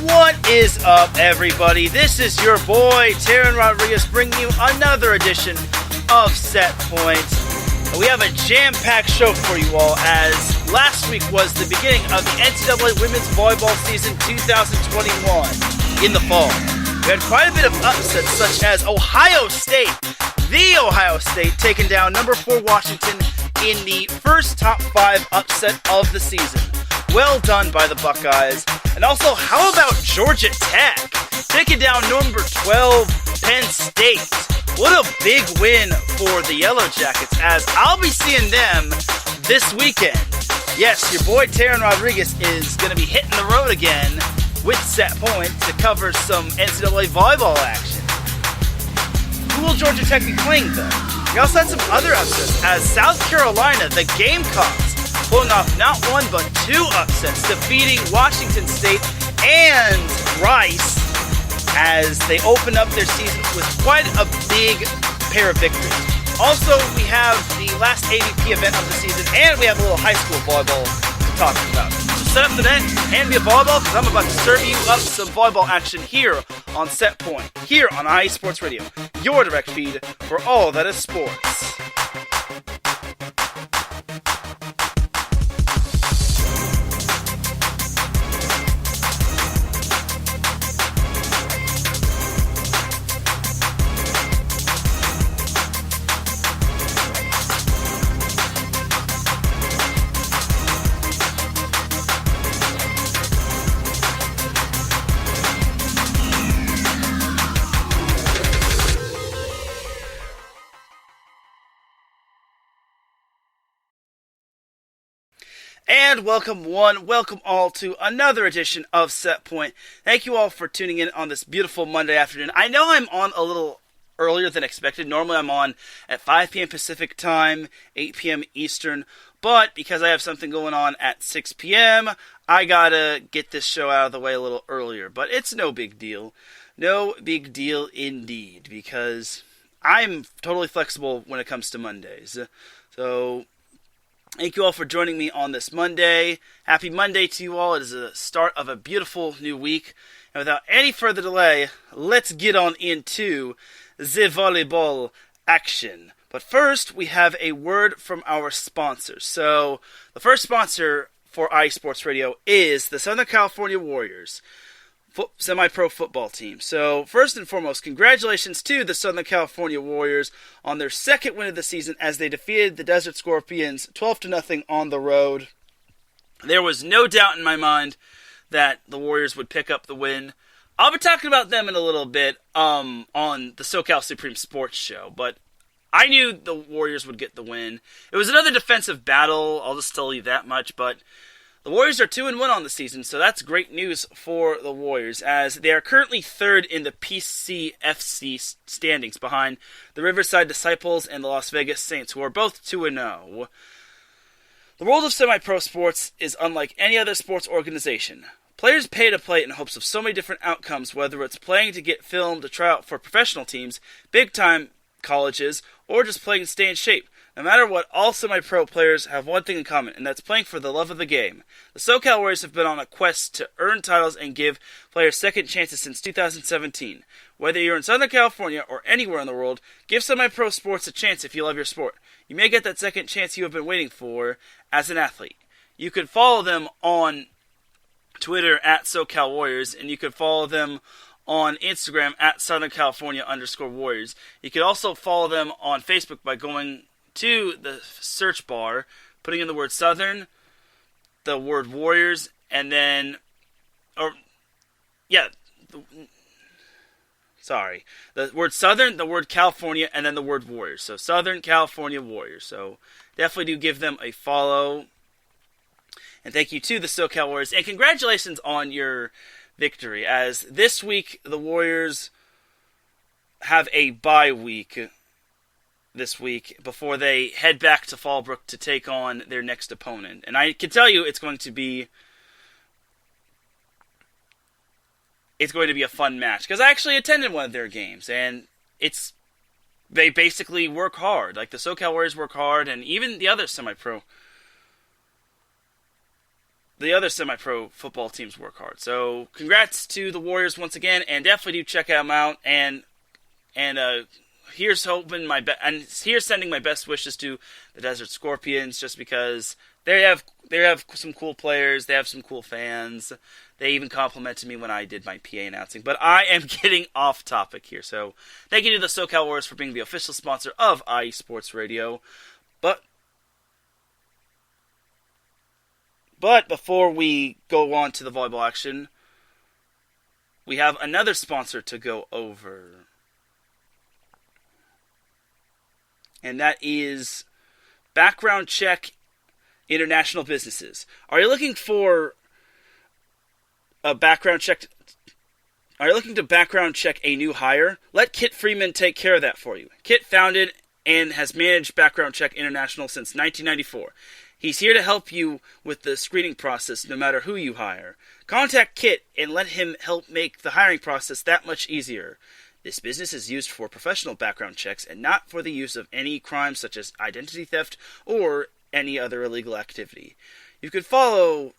What is up, everybody? This is your boy, Teran Rodriguez, bringing you another edition of Set Point. We have a jam-packed show for you all, as last week was the beginning of the NCAA Women's Volleyball Season 2021 in the fall. We had quite a bit of upsets, such as Ohio State, taking down number 4 Washington in the first top 5 upset of the season. Well done by the Buckeyes. And also, how about Georgia Tech taking down number 12 Penn State? What a big win for the Yellow Jackets, as I'll be seeing them this weekend. Yes, your boy Teran Rodriguez is going to be hitting the road again with Set Point to cover some NCAA volleyball action. Who will Georgia Tech be playing, though? We also had some other upsets, as South Carolina, the Gamecocks, pulling off not one but 2 upsets, defeating Washington State and Rice as they open up their season with quite a big pair of victories. Also, we have the last AVP event of the season, and we have a little high school volleyball to talk about. So set up the net, hand me a volleyball, because I'm about to serve you up some volleyball action here on Set Point, here on IE Sports Radio, your direct feed for all that is sports. And welcome all to another edition of Set Point. Thank you all for tuning in on this beautiful Monday afternoon. I know I'm on a little earlier than expected. Normally I'm on at 5 p.m. Pacific time, 8 p.m. Eastern. But because I have something going on at 6 p.m., I gotta get this show out of the way a little earlier. But it's no big deal. No big deal indeed, because I'm totally flexible when it comes to Mondays. So thank you all for joining me on this Monday. Happy Monday to you all. It is the start of a beautiful new week. And without any further delay, let's get on into the volleyball action. But first, we have a word from our sponsors. So, the first sponsor for IE Sports Radio is the Southern California Warriors semi-pro football team. So, first and foremost, congratulations to the Southern California Warriors on their second win of the season as they defeated the Desert Scorpions 12-0 on the road. There was no doubt in my mind that the Warriors would pick up the win. I'll be talking about them in a little bit on the SoCal Supreme Sports Show, but I knew the Warriors would get the win. It was another defensive battle, I'll just tell you that much, but the Warriors are 2-1 on the season, so that's great news for the Warriors, as they are currently third in the PCFC standings behind the Riverside Disciples and the Las Vegas Saints, who are both 2-0. The world of semi-pro sports is unlike any other sports organization. Players pay to play in hopes of so many different outcomes, whether it's playing to get filmed to try out for professional teams, big-time colleges, or just playing to stay in shape. No matter what, all semi-pro players have one thing in common, and that's playing for the love of the game. The SoCal Warriors have been on a quest to earn titles and give players second chances since 2017. Whether you're in Southern California or anywhere in the world, give semi-pro sports a chance if you love your sport. You may get that second chance you have been waiting for as an athlete. You could follow them on Twitter at SoCal Warriors, and you could follow them on Instagram at Southern California_Warriors. You could also follow them on Facebook by going to the search bar, putting in the word Southern, the word Warriors, and then, the word Southern, the word California, and then the word Warriors. So Southern California Warriors. So definitely do give them a follow. And thank you to the SoCal Warriors. And congratulations on your victory, as this week the Warriors have a bye week this week before they head back to Fallbrook to take on their next opponent. And I can tell you it's going to be a fun match, because I actually attended one of their games, and they basically work hard. Like, the SoCal Warriors work hard, and even the other semi-pro the other semi-pro football teams work hard. So congrats to the Warriors once again, and definitely do check them out. And here's sending my best wishes to the Desert Scorpions, just because they have some cool players, they have some cool fans. They even complimented me when I did my PA announcing. But I am getting off topic here. So thank you to the SoCal Warriors for being the official sponsor of IE Sports Radio. But before we go on to the volleyball action, we have another sponsor to go over. And that is Background Check International Businesses. Are you looking for a background check? Are you looking to background check a new hire? Let Kit Freeman take care of that for you. Kit founded and has managed Background Check International since 1994. He's here to help you with the screening process no matter who you hire. Contact Kit and let him help make the hiring process that much easier. This business is used for professional background checks and not for the use of any crimes such as identity theft or any other illegal activity. You could follow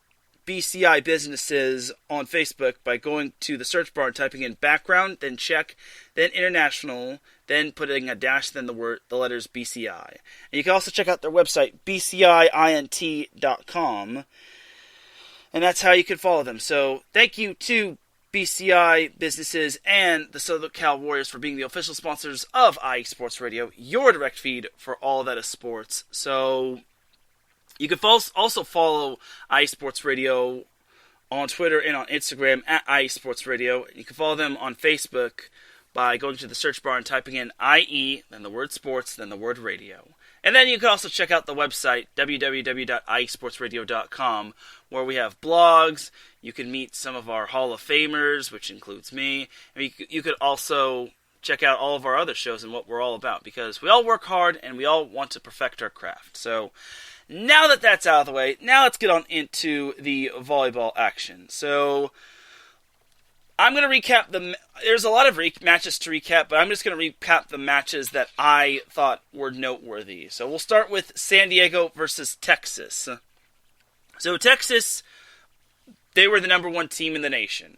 BCI Businesses on Facebook by going to the search bar and typing in background, then check, then international, then putting a dash, then the letters BCI. And you can also check out their website, bciint.com, and that's how you can follow them. So thank you to BCI Businesses and the SoCal Warriors for being the official sponsors of IE Sports Radio, your direct feed for all that is sports. So you can also follow IE Sports Radio on Twitter and on Instagram at IE Sports Radio. You can follow them on Facebook by going to the search bar and typing in IE, then the word sports, then the word radio. And then you can also check out the website, www.iesportsradio.com, where we have blogs. You can meet some of our Hall of Famers, which includes me. And you could also check out all of our other shows and what we're all about, because we all work hard and we all want to perfect our craft. So now that that's out of the way, now let's get on into the volleyball action. So I'm going to recap there's a lot of matches to recap, but I'm just going to recap the matches that I thought were noteworthy. So we'll start with San Diego versus Texas. So Texas, they were the number one team in the nation.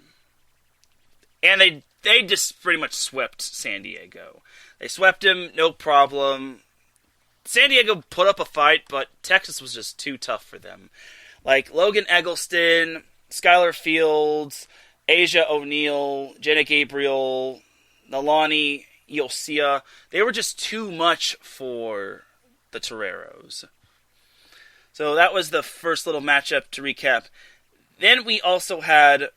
And they just pretty much swept San Diego. They swept them, no problem. San Diego put up a fight, but Texas was just too tough for them. Like Logan Eggleston, Skylar Fields, Asia O'Neal, Jenna Gabriel, Nalani Yosia, they were just too much for the Toreros. So that was the first little matchup to recap. Then we also had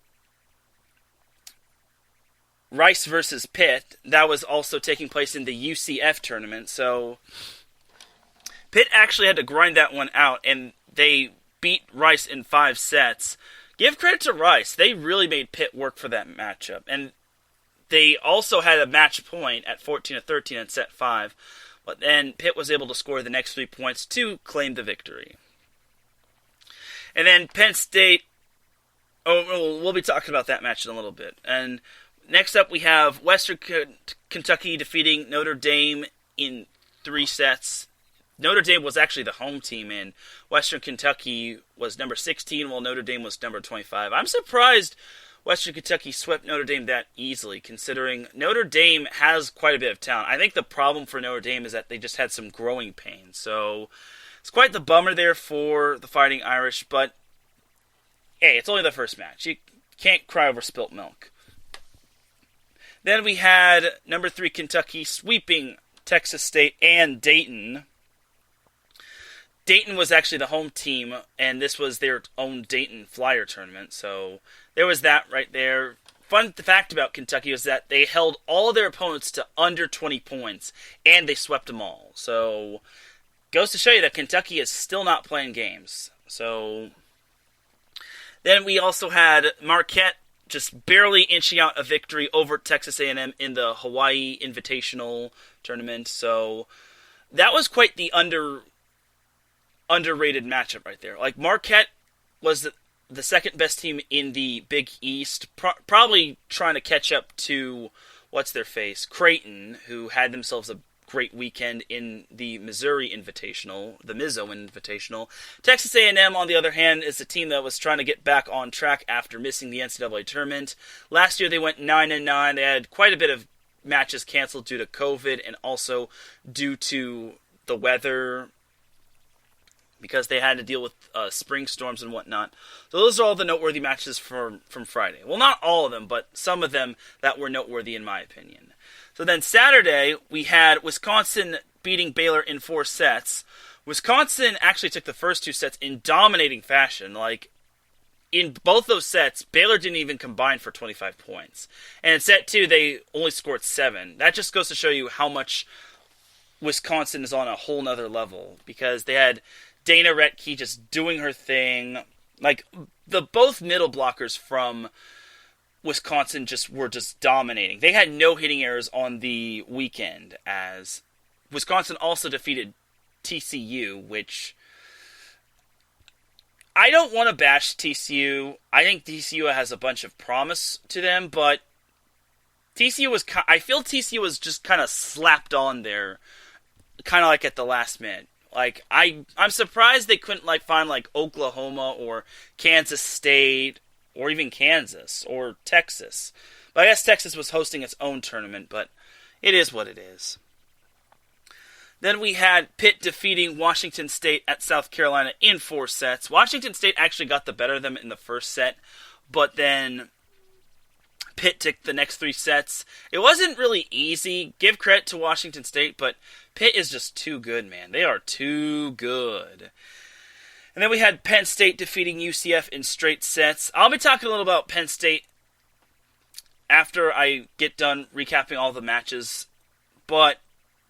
Rice versus Pitt. That was also taking place in the UCF tournament. So Pitt actually had to grind that one out, and they beat Rice in 5 sets. Give credit to Rice. They really made Pitt work for that matchup. And they also had a match point at 14-13 in set 5. But then Pitt was able to score the next 3 points to claim the victory. And then Penn State, we'll be talking about that match in a little bit. And next up we have Western Kentucky defeating Notre Dame in 3 sets. Notre Dame was actually the home team, and Western Kentucky was number 16, while Notre Dame was number 25. I'm surprised Western Kentucky swept Notre Dame that easily, considering Notre Dame has quite a bit of talent. I think the problem for Notre Dame is that they just had some growing pains. So it's quite the bummer there for the Fighting Irish, but hey, it's only the first match. You can't cry over spilt milk. Then we had number 3 Kentucky sweeping Texas State and Dayton. Dayton was actually the home team, and this was their own Dayton Flyer tournament, so there was that right there. Fun fact about Kentucky was that they held all their opponents to under 20 points, and they swept them all. So, goes to show you that Kentucky is still not playing games. So, then we also had Marquette just barely inching out a victory over Texas A&M in the Hawaii Invitational tournament. So, that was quite the underrated matchup right there. Like, Marquette was the second best team in the Big East, probably trying to catch up to, what's their face, Creighton, who had themselves a great weekend in the Missouri Invitational, the Mizzo Invitational. Texas A&M, on the other hand, is a team that was trying to get back on track after missing the NCAA tournament. Last year they went 9-9. They had quite a bit of matches canceled due to COVID and also due to the weather, because they had to deal with spring storms and whatnot. So those are all the noteworthy matches from Friday. Well, not all of them, but some of them that were noteworthy in my opinion. So then Saturday, we had Wisconsin beating Baylor in 4 sets. Wisconsin actually took the first 2 sets in dominating fashion. Like, in both those sets, Baylor didn't even combine for 25 points. And in set 2, they only scored 7. That just goes to show you how much Wisconsin is on a whole nother level, because they had Dana Retke just doing her thing. Like, both middle blockers from Wisconsin were just dominating. They had no hitting errors on the weekend, as Wisconsin also defeated TCU, which I don't want to bash TCU. I think TCU has a bunch of promise to them, but I feel TCU was just kind of slapped on there, kind of like at the last minute. Like, I'm surprised they couldn't find Oklahoma or Kansas State or even Kansas or Texas. But I guess Texas was hosting its own tournament, but it is what it is. Then we had Pitt defeating Washington State at South Carolina in 4 sets. Washington State actually got the better of them in the first set, but then Pitt took the next 3 sets. It wasn't really easy. Give credit to Washington State, but Pitt is just too good, man. They are too good. And then we had Penn State defeating UCF in straight sets. I'll be talking a little about Penn State after I get done recapping all the matches, but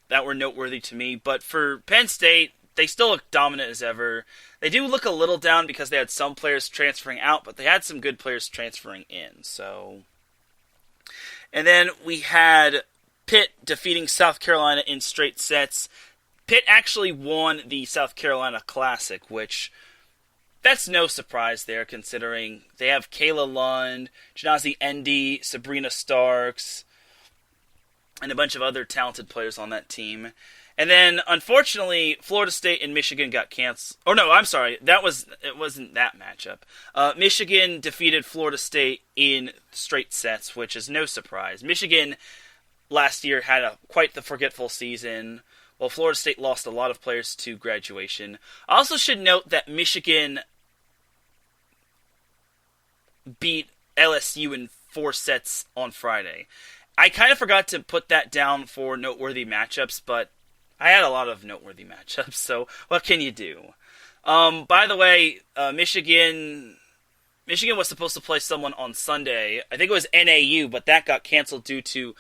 that were noteworthy to me. But for Penn State, they still look dominant as ever. They do look a little down because they had some players transferring out, but they had some good players transferring in. And then we had Pitt defeating South Carolina in straight sets. Pitt actually won the South Carolina Classic, which that's no surprise there, considering they have Kayla Lund, Janazi Endy, Sabrina Starks, and a bunch of other talented players on that team. And then, unfortunately, Florida State and Michigan got canceled. Oh, no, I'm sorry. It wasn't that matchup. Michigan defeated Florida State in straight sets, which is no surprise. Michigan last year had quite the forgetful season, while Florida State lost a lot of players to graduation. I also should note that Michigan beat LSU in 4 sets on Friday. I kind of forgot to put that down for noteworthy matchups, but I had a lot of noteworthy matchups, so what can you do? By the way, Michigan was supposed to play someone on Sunday. I think it was NAU, but that got canceled due to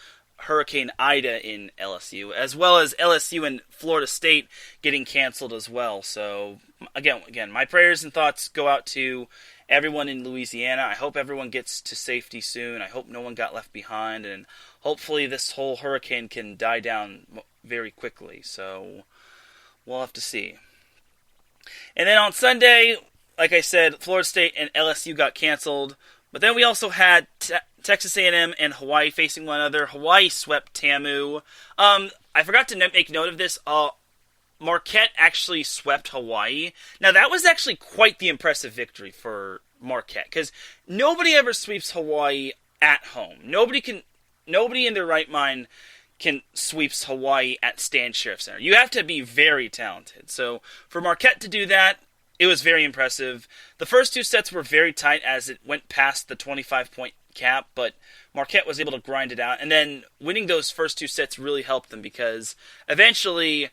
Hurricane Ida in LSU, as well as LSU and Florida State getting canceled as well. So, again, my prayers and thoughts go out to everyone in Louisiana. I hope everyone gets to safety soon. I hope no one got left behind, and hopefully this whole hurricane can die down very quickly. So, we'll have to see. And then on Sunday, like I said, Florida State and LSU got canceled. But then we also had Texas A&M and Hawaii facing one another. Hawaii swept TAMU. I forgot to make note of this. Marquette actually swept Hawaii. Now, that was actually quite the impressive victory for Marquette, because nobody ever sweeps Hawaii at home. Nobody in their right mind can sweeps Hawaii at Stan Sheriff Center. You have to be very talented. So, for Marquette to do that, it was very impressive. The first 2 sets were very tight as it went past the 25-point cap, but Marquette was able to grind it out. And then winning those first 2 sets really helped them, because eventually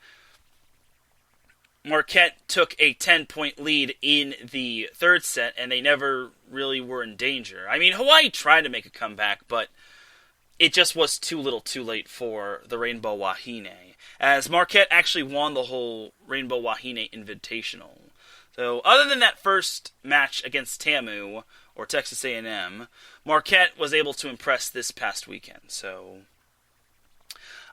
Marquette took a 10-point lead in the 3rd set, and they never really were in danger. I mean, Hawaii tried to make a comeback, but it just was too little too late for the Rainbow Wahine, as Marquette actually won the whole Rainbow Wahine Invitational. So, other than that first match against TAMU, or Texas A&M, Marquette was able to impress this past weekend. So,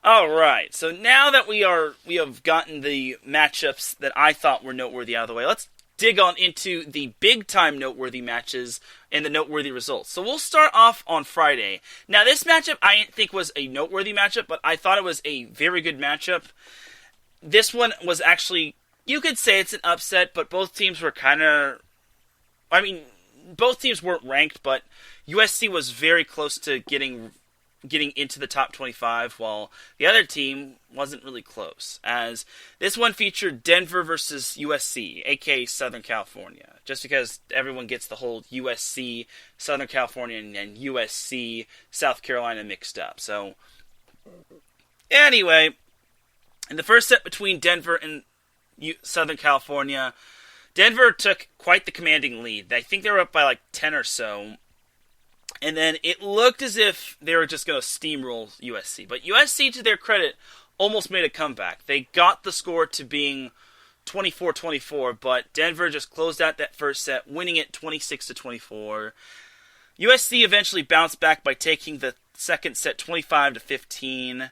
alright, so now that we have gotten the matchups that I thought were noteworthy out of the way, let's dig on into the big-time noteworthy matches and the noteworthy results. So we'll start off on Friday. Now, this matchup I didn't think was a noteworthy matchup, but I thought it was a very good matchup. This one was actually, you could say it's an upset, but both teams were both teams weren't ranked, but USC was very close to getting into the top 25, while the other team wasn't really close, as this one featured Denver versus USC, aka Southern California, just because everyone gets the whole USC, Southern California, and USC, South Carolina mixed up. So, anyway, in the first set between Denver and Southern California, Denver took quite the commanding lead. I think they were up by like 10 or so. And then it looked as if they were just going to steamroll USC. But USC, to their credit, almost made a comeback. They got the score to being 24-24, but Denver just closed out that first set, winning it 26-24. USC eventually bounced back by taking the second set 25-15.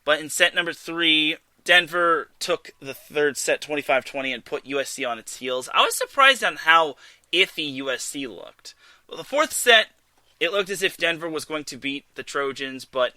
But in set number 3, Denver took the third set 25-20 and put USC on its heels. I was surprised on how iffy USC looked. Well, the fourth set, it looked as if Denver was going to beat the Trojans, but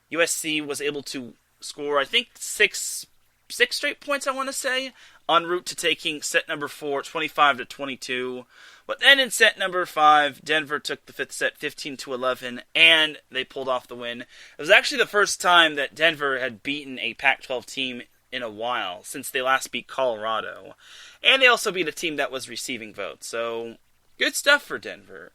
USC was able to score, I think, six straight points, I want to say, en route to taking set number 4, 25-22. But then in set number 5, Denver took the fifth set 15-11, and they pulled off the win. It was actually the first time that Denver had beaten a Pac-12 team in a while, since they last beat Colorado. And they also beat a team that was receiving votes. So, good stuff for Denver.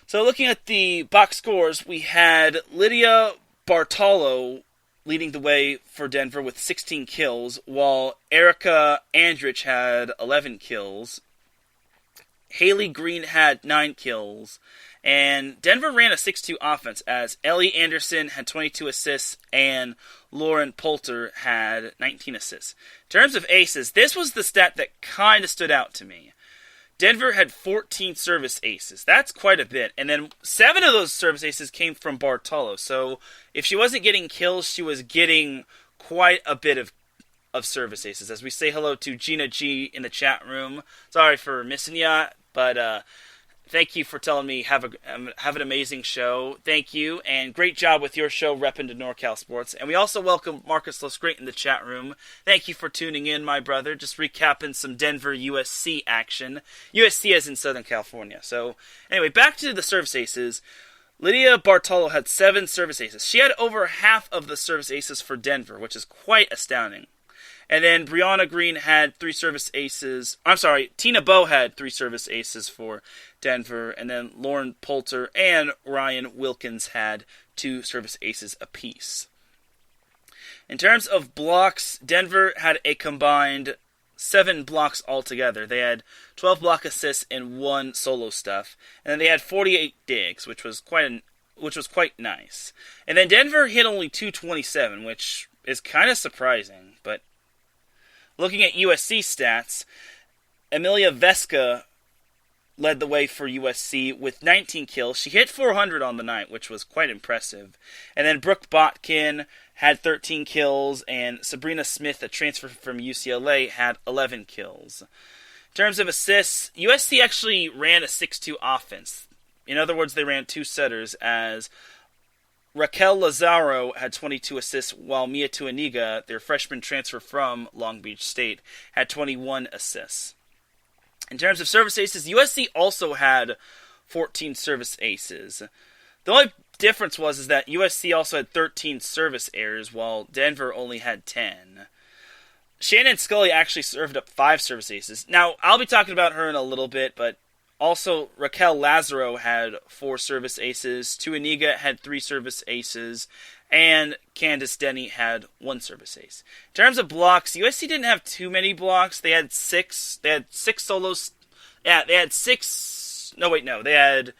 So looking at the box scores, we had Lydia Bartolo leading the way for Denver with 16 kills, while Erica Andrich had 11 kills. Haley Green had 9 kills, and Denver ran a 6-2 offense as Ellie Anderson had 22 assists and Lauren Poulter had 19 assists. In terms of aces, this was the stat that kind of stood out to me. Denver had 14 service aces. That's quite a bit. And then 7 of those service aces came from Bartolo. So if she wasn't getting kills, she was getting quite a bit of service aces. As we say hello to Gina G in the chat room. Sorry for missing ya, but thank you for telling me have an amazing show. Thank you, and great job with your show repping to NorCal Sports. And we also welcome Marcus Losgreat in the chat room. Thank you for tuning in, my brother. Just recapping some Denver USC action. USC as in Southern California. So, anyway, back to the service aces. Lydia Bartolo had 7 service aces. She had over half of the service aces for Denver, which is quite astounding. And then Brianna Green had 3 service aces. I'm sorry, Tina Bowe had 3 service aces for Denver. And then Lauren Poulter and Ryan Wilkins had 2 service aces apiece. In terms of blocks, Denver had a combined 7 blocks altogether. They had 12 block assists and 1 solo stuff. And then they had 48 digs, which was quite nice. And then Denver hit only 227, which is kind of surprising, but looking at USC stats, Amelia Vesca led the way for USC with 19 kills. She hit 400 on the night, which was quite impressive. And then Brooke Botkin had 13 kills, and Sabrina Smith, a transfer from UCLA, had 11 kills. In terms of assists, USC actually ran a 6-2 offense. In other words, they ran 2 setters, as Raquel Lazaro had 22 assists, while Mia Tuaniga, their freshman transfer from Long Beach State, had 21 assists. In terms of service aces, USC also had 14 service aces. The only difference was that USC also had 13 service errors, while Denver only had 10. Shannon Scully actually served up 5 service aces. Now, I'll be talking about her in a little bit, but also, Raquel Lazaro had 4 service aces, Tuaniga had 3 service aces, and Candace Denny had 1 service ace. In terms of blocks, USC didn't have too many blocks. They had 6. They had 6 solos. Yeah, they had 6. No, wait, no. They had.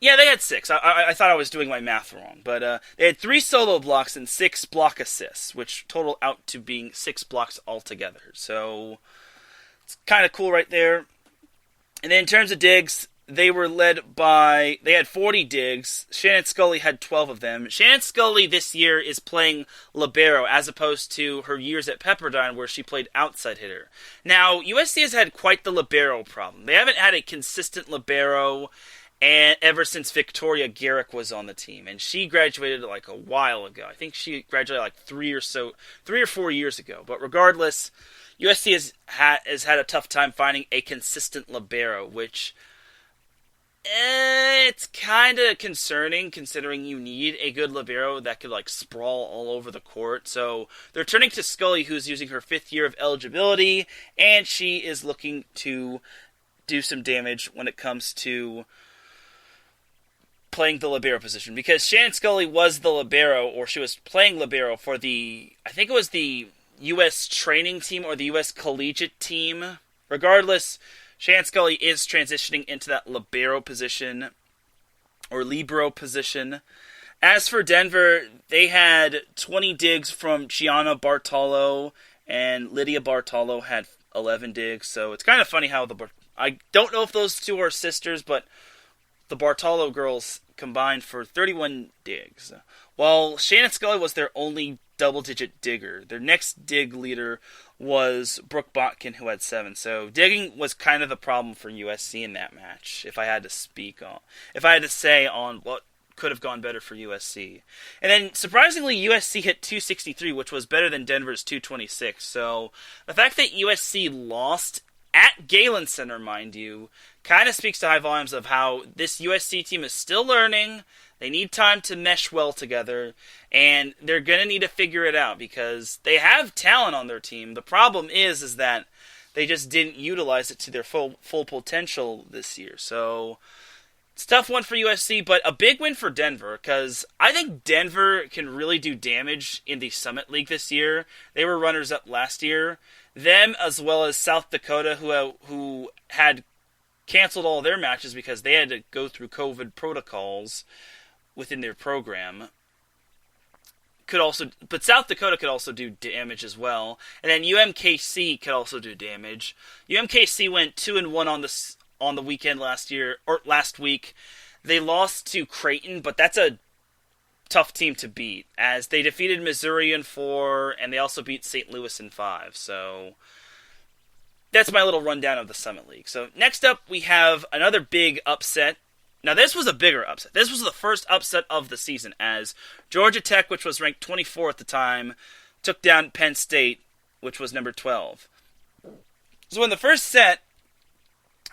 Yeah, they had 6. I thought I was doing my math wrong. But they had 3 solo blocks and 6 block assists, which total out to being 6 blocks altogether. So, it's kind of cool right there. And then in terms of digs, they had 40 digs. Shannon Scully had 12 of them. Shannon Scully this year is playing libero as opposed to her years at Pepperdine where she played outside hitter. Now, USC has had quite the libero problem. They haven't had a consistent libero ever since Victoria Garrick was on the team, and she graduated like a while ago. I think she graduated like 3 or 4 years ago. But regardless, USC has had a tough time finding a consistent libero, which it's kind of concerning considering you need a good libero that could like sprawl all over the court. So they're turning to Scully, who's using her 5th year of eligibility, and she is looking to do some damage when it comes to playing the libero position. Because Shannon Scully was the libero, or she was playing libero for I think it was the U.S. training team or the U.S. collegiate team. Regardless, Shannon Scully is transitioning into that libero position, or libero position. As for Denver, they had 20 digs from Gianna Bartolo, and Lydia Bartolo had 11 digs. So it's kind of funny how I don't know if those two are sisters, but the Bartolo girls combined for 31 digs. While Shannon Scully was their only double-digit digger, their next dig leader was Brooke Botkin, who had 7. So digging was kind of the problem for USC in that match, if I had to say on what could have gone better for USC. And then, surprisingly, USC hit 263, which was better than Denver's 226. So the fact that USC lost at Galen Center, mind you, kind of speaks to high volumes of how this USC team is still learning. They need time to mesh well together, and they're going to need to figure it out because they have talent on their team. The problem is that they just didn't utilize it to their full potential this year. So it's a tough one for USC, but a big win for Denver because I think Denver can really do damage in the Summit League this year. They were runners-up last year. Them, as well as South Dakota, who had canceled all their matches because they had to go through COVID protocols within their program, but South Dakota could also do damage as well. And then UMKC could also do damage. UMKC went 2-1 on the weekend last week. They lost to Creighton, but that's a tough team to beat, as they defeated Missouri in 4, and they also beat St. Louis in 5. So that's my little rundown of the Summit League. So next up, we have another big upset. Now, this was a bigger upset. This was the first upset of the season, as Georgia Tech, which was ranked 24 at the time, took down Penn State, which was number 12. So in the first set,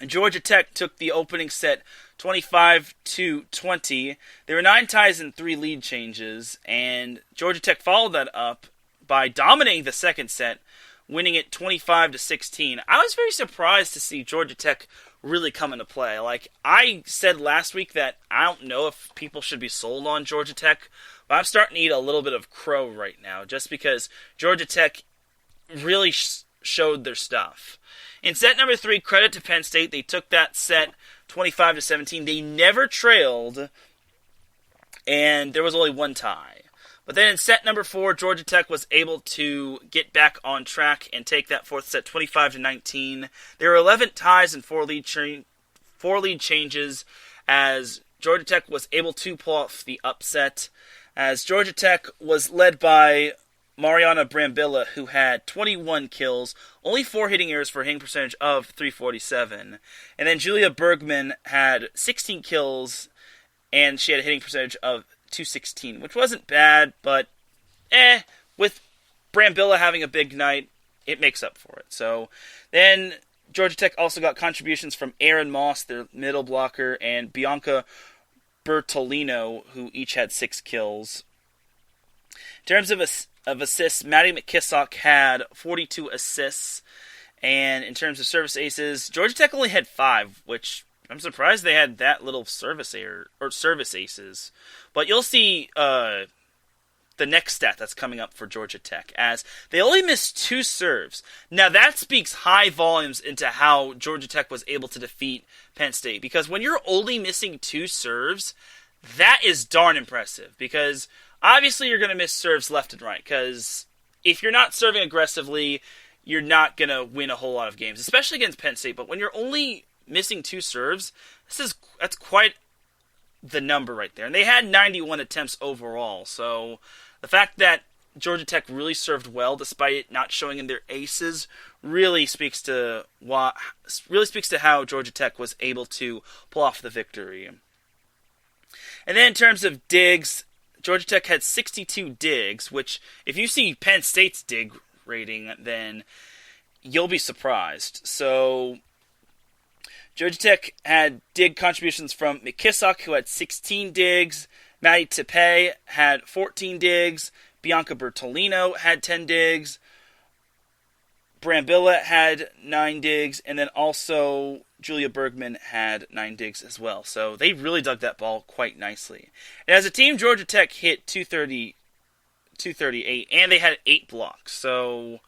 Georgia Tech took the opening set 25-20. There were 9 ties and 3 lead changes, and Georgia Tech followed that up by dominating the second set, winning it 25-16. I was very surprised to see Georgia Tech really come into play. Like I said last week that I don't know if people should be sold on Georgia Tech, but I'm starting to eat a little bit of crow right now just because Georgia Tech really showed their stuff. In set number 3, credit to Penn State. They took that set 25-17. They never trailed, and there was only 1 tie. But then in set number 4, Georgia Tech was able to get back on track and take that 4th set 25-19. There were 11 ties and 4 lead changes as Georgia Tech was able to pull off the upset. As Georgia Tech was led by Mariana Brambilla, who had 21 kills, only 4 hitting errors for a hitting percentage of .347. And then Julia Bergman had 16 kills, and she had a hitting percentage of .216, which wasn't bad, but with Brambilla having a big night, it makes up for it. So then Georgia Tech also got contributions from Aaron Moss, their middle blocker, and Bianca Bertolino, who each had 6 kills. In terms of assists, Maddie McKissock had 42 assists, and in terms of service aces, Georgia Tech only had 5, which I'm surprised they had that little service aces. But you'll see the next stat that's coming up for Georgia Tech, as they only missed 2 serves. Now that speaks high volumes into how Georgia Tech was able to defeat Penn State, because when you're only missing 2 serves, that is darn impressive, because obviously you're going to miss serves left and right, because if you're not serving aggressively, you're not going to win a whole lot of games, especially against Penn State. But when you're only missing 2 serves, that's quite the number right there. And they had 91 attempts overall. So the fact that Georgia Tech really served well despite it not showing in their aces really speaks to how Georgia Tech was able to pull off the victory. And then in terms of digs, Georgia Tech had 62 digs, which if you see Penn State's dig rating, then you'll be surprised. So Georgia Tech had dig contributions from McKissock, who had 16 digs. Maddie Tepe had 14 digs. Bianca Bertolino had 10 digs. Brambilla had 9 digs. And then also Julia Bergman had 9 digs as well. So they really dug that ball quite nicely. And as a team, Georgia Tech hit 238, and they had 8 blocks. So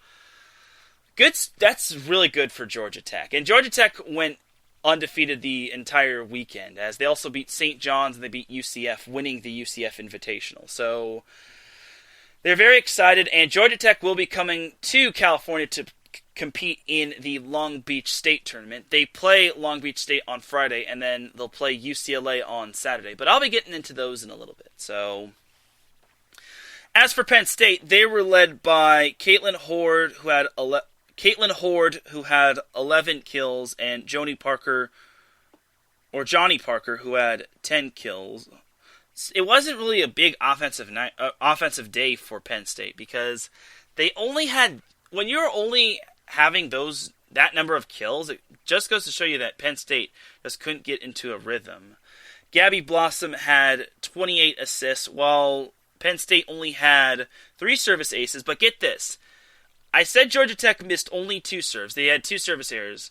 good. That's really good for Georgia Tech. And Georgia Tech went undefeated the entire weekend, as they also beat St. John's and they beat UCF, winning the UCF Invitational. So they're very excited, and Georgia Tech will be coming to California to compete in the Long Beach State Tournament. They play Long Beach State on Friday, and then they'll play UCLA on Saturday. But I'll be getting into those in a little bit. So as for Penn State, they were led by Caitlin Horde, who had 11 kills, and Johnny Parker, who had 10 kills. It wasn't really a big offensive day for Penn State, because they only had, when you're only having that number of kills, it just goes to show you that Penn State just couldn't get into a rhythm. Gabby Blossom had 28 assists, while Penn State only had 3 service aces. But get this, I said Georgia Tech missed only 2 serves. They had 2 service errors.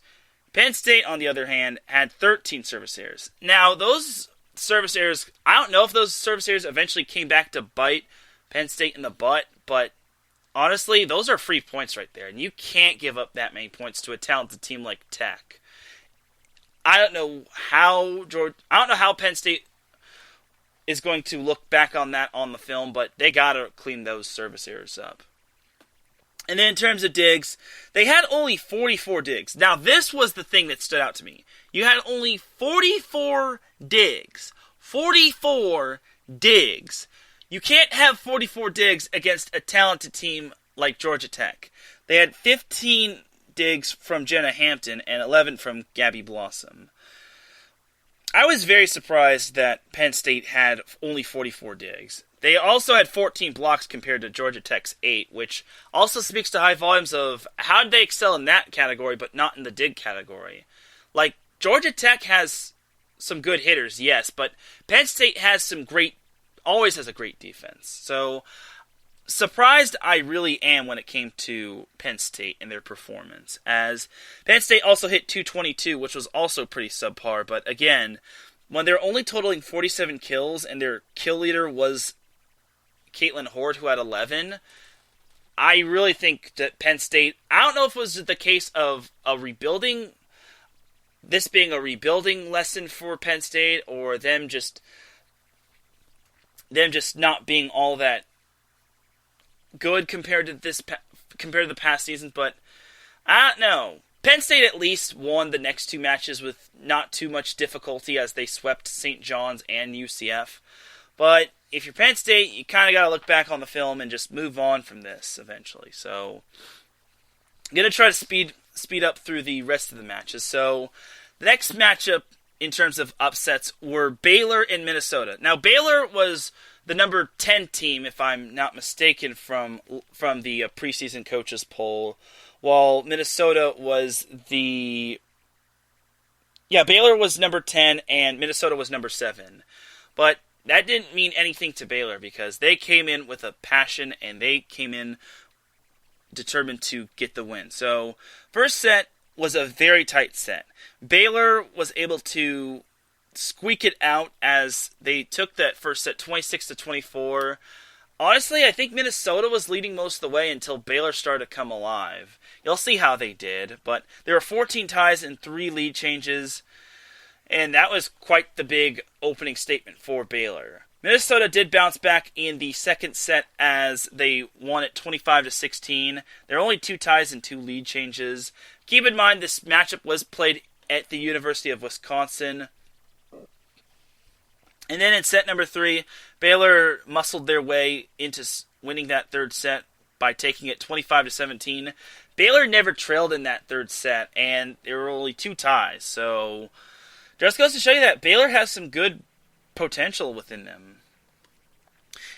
Penn State, on the other hand, had 13 service errors. Now, those service errors, I don't know if those service errors eventually came back to bite Penn State in the butt, but honestly, those are free points right there, and you can't give up that many points to a talented team like Tech. I don't know how Penn State is going to look back on that on the film, but they gotta clean those service errors up. And then in terms of digs, they had only 44 digs. Now, this was the thing that stood out to me. You had only 44 digs. 44 digs. You can't have 44 digs against a talented team like Georgia Tech. They had 15 digs from Jenna Hampton and 11 from Gabby Blossom. I was very surprised that Penn State had only 44 digs. They also had 14 blocks compared to Georgia Tech's 8, which also speaks to high volumes of how did they excel in that category but not in the dig category. Like, Georgia Tech has some good hitters, yes, but Penn State always has a great defense. So, surprised I really am when it came to Penn State and their performance, as Penn State also hit 222, which was also pretty subpar, but again, when they're only totaling 47 kills and their kill leader was Caitlin Horde, who had 11, I really think that Penn State, I don't know if it was the case of this being a rebuilding lesson for Penn State, or them just not being all that good compared to the past season, but I don't know. Penn State at least won the next 2 matches with not too much difficulty, as they swept St. John's and UCF. But if you're Penn State, you kind of got to look back on the film and just move on from this eventually. So I'm going to try to speed up through the rest of the matches. So the next matchup in terms of upsets were Baylor and Minnesota. Now, Baylor was the number 10 team, if I'm not mistaken, from the preseason coaches poll, while Minnesota was Baylor was number 10 and Minnesota was number 7. But that didn't mean anything to Baylor, because they came in with a passion and they came in determined to get the win. So, first set was a very tight set. Baylor was able to squeak it out as they took that first set 26-24. Honestly, I think Minnesota was leading most of the way until Baylor started to come alive. You'll see how they did, but there were 14 ties and 3 lead changes, and that was quite the big opening statement for Baylor. Minnesota did bounce back in the second set as they won it 25-16. There are only 2 ties and 2 lead changes. Keep in mind this matchup was played at the University of Wisconsin. And then in set number 3, Baylor muscled their way into winning that third set by taking it 25-17. Baylor never trailed in that third set, and there were only 2 ties. So just goes to show you that Baylor has some good potential within them.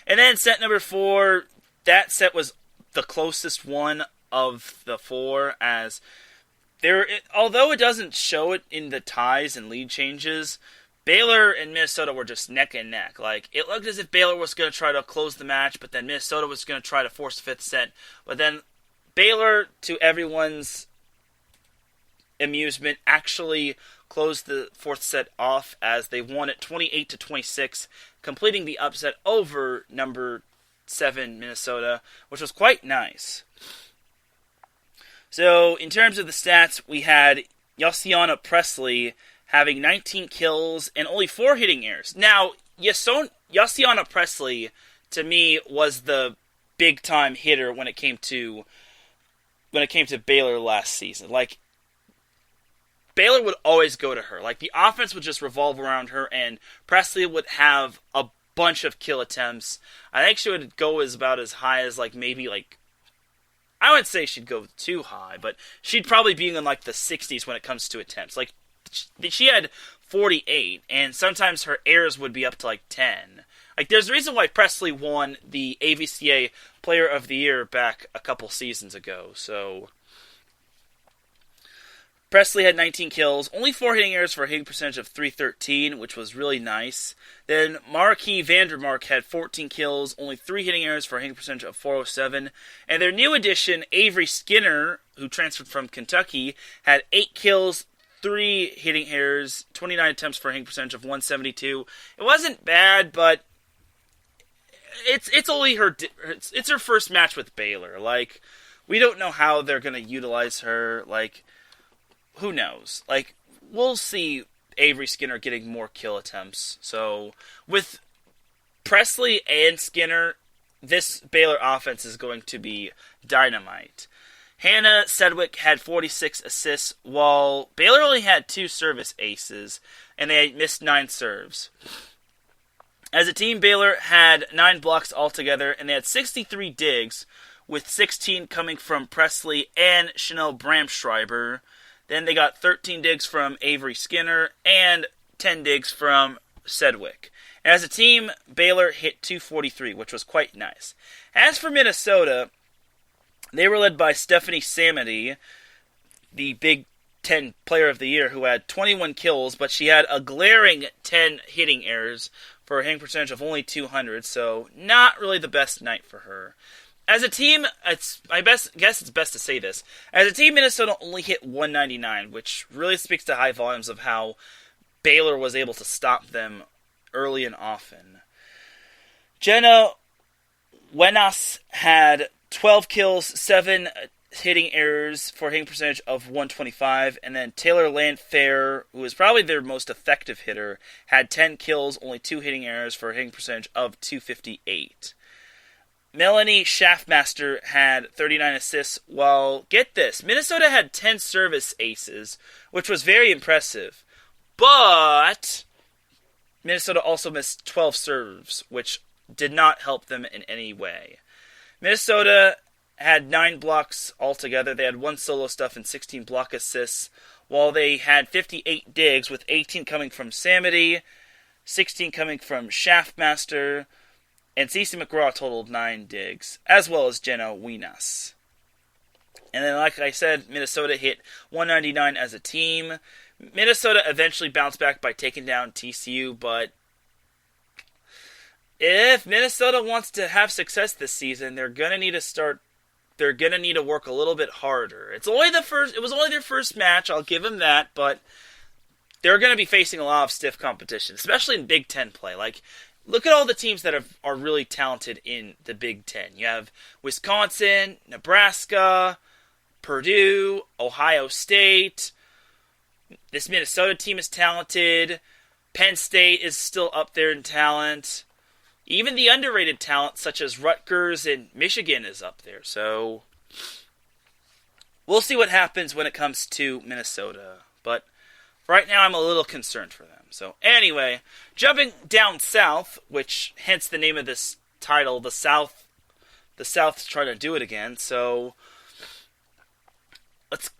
And then set number 4, that set was the closest one of the 4, as although it doesn't show it in the ties and lead changes, Baylor and Minnesota were just neck and neck. Like, it looked as if Baylor was going to try to close the match, but then Minnesota was going to try to force the 5th set. But then Baylor, to everyone's amusement, actually closed the 4th set off as they won it 28-26, completing the upset over number 7 Minnesota, which was quite nice. So, in terms of the stats, we had Yosiana Presley having 19 kills and only 4 hitting errors. Now, Yosiana Presley, to me, was the big-time hitter when it came to Baylor last season. Like, Baylor would always go to her. Like, the offense would just revolve around her, and Presley would have a bunch of kill attempts. I think she would go about as high as, I wouldn't say she'd go too high, but she'd probably be in, the 60s when it comes to attempts. Like, she had 48, and sometimes her errors would be up to, 10. Like, there's a reason why Presley won the AVCA Player of the Year back a couple seasons ago, so Presley had 19 kills, only 4 hitting errors for a hitting percentage of .313, which was really nice. Then Marquis Vandermark had 14 kills, only 3 hitting errors for a hitting percentage of .407. And their new addition, Avery Skinner, who transferred from Kentucky, had 8 kills, 3 hitting errors, 29 attempts for a hitting percentage of .172. It wasn't bad, but it's only it's her first match with Baylor. Like, we don't know how they're going to utilize her. Like, who knows? Like, we'll see Avery Skinner getting more kill attempts. So, with Presley and Skinner, this Baylor offense is going to be dynamite. Hannah Sedgwick had 46 assists, while Baylor only had 2 service aces, and they missed 9 serves. As a team, Baylor had 9 blocks altogether, and they had 63 digs, with 16 coming from Presley and Chanel Bramschreiber. Then they got 13 digs from Avery Skinner and 10 digs from Sedgwick. And as a team, Baylor hit .243, which was quite nice. As for Minnesota, they were led by Stephanie Samity, the Big Ten Player of the Year, who had 21 kills, but she had a glaring 10 hitting errors for a hitting percentage of only .200, so not really the best night for her. As a team, I guess it's best to say this. As a team, Minnesota only hit .199, which really speaks to high volumes of how Baylor was able to stop them early and often. Jenna Wenas had 12 kills, 7 hitting errors for a hitting percentage of .125, and then Taylor Landfair, who is probably their most effective hitter, had 10 kills, only 2 hitting errors for a hitting percentage of .258. Melanie Schaffmaster had 39 assists, while, get this, Minnesota had 10 service aces, which was very impressive. But Minnesota also missed 12 serves, which did not help them in any way. Minnesota had 9 blocks altogether. They had 1 solo stuff and 16 block assists, while they had 58 digs, with 18 coming from Samity, 16 coming from Schaffmaster, and Cece McGraw totaled 9 digs, as well as Jenna Wenas. And then, like I said, Minnesota hit .199 as a team. Minnesota eventually bounced back by taking down TCU, but if Minnesota wants to have success this season, they're gonna need to work a little bit harder. It was only their first match, I'll give them that, but they're gonna be facing a lot of stiff competition, especially in Big Ten play. Like, look at all the teams that are really talented in the Big Ten. You have Wisconsin, Nebraska, Purdue, Ohio State. This Minnesota team is talented. Penn State is still up there in talent. Even the underrated talent, such as Rutgers and Michigan, is up there. So, we'll see what happens when it comes to Minnesota. But right now I'm a little concerned for them. So anyway, jumping down south, which hence the name of this title, the South's trying to do it again. So let's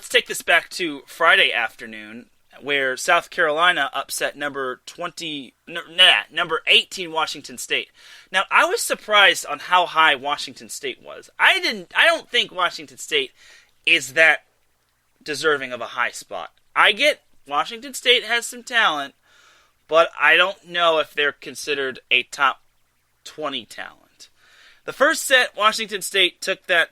take this back to Friday afternoon, where South Carolina upset number 18 Washington State. Now, I was surprised on how high Washington State was. I don't think Washington State is that deserving of a high spot. I get Washington State has some talent, but I don't know if they're considered a top 20 talent. The first set, Washington State took that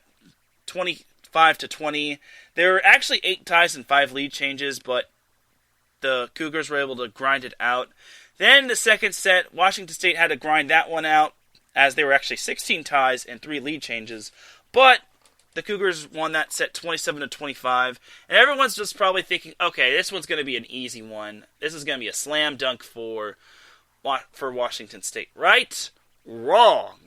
25-20. There were actually 8 ties and 5 lead changes, but the Cougars were able to grind it out. Then the second set, Washington State had to grind that one out, as there were actually 16 ties and 3 lead changes. But the Cougars won that set 27-25, and everyone's just probably thinking, okay, this one's going to be an easy one. This is going to be a slam dunk for Washington State. Right? Wrong.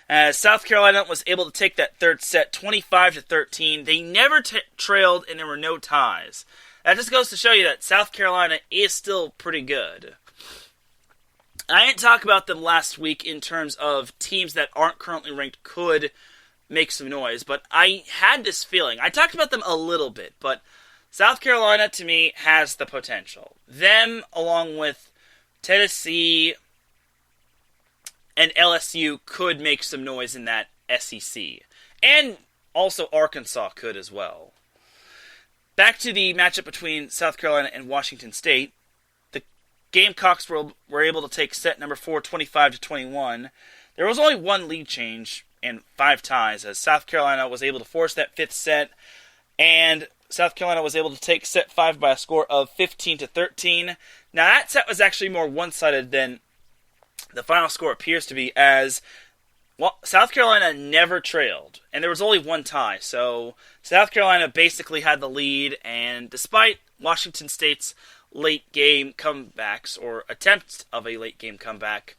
As South Carolina was able to take that third set 25-13, they never trailed and there were no ties. That just goes to show you that South Carolina is still pretty good. I didn't talk about them last week in terms of teams that aren't currently ranked could make some noise, but I had this feeling. I talked about them a little bit, but South Carolina, to me, has the potential. Them, along with Tennessee and LSU, could make some noise in that SEC. And also Arkansas could as well. Back to the matchup between South Carolina and Washington State. The Gamecocks were able to take set number 4, 25-21. There was only 1 lead change and 5 ties, as South Carolina was able to force that 5th set, and South Carolina was able to take set 5 by a score of 15-13. Now that set was actually more one-sided than the final score appears to be, as South Carolina never trailed, and there was only 1 tie, so South Carolina basically had the lead, and despite Washington State's late game comebacks, or attempts of a late game comeback,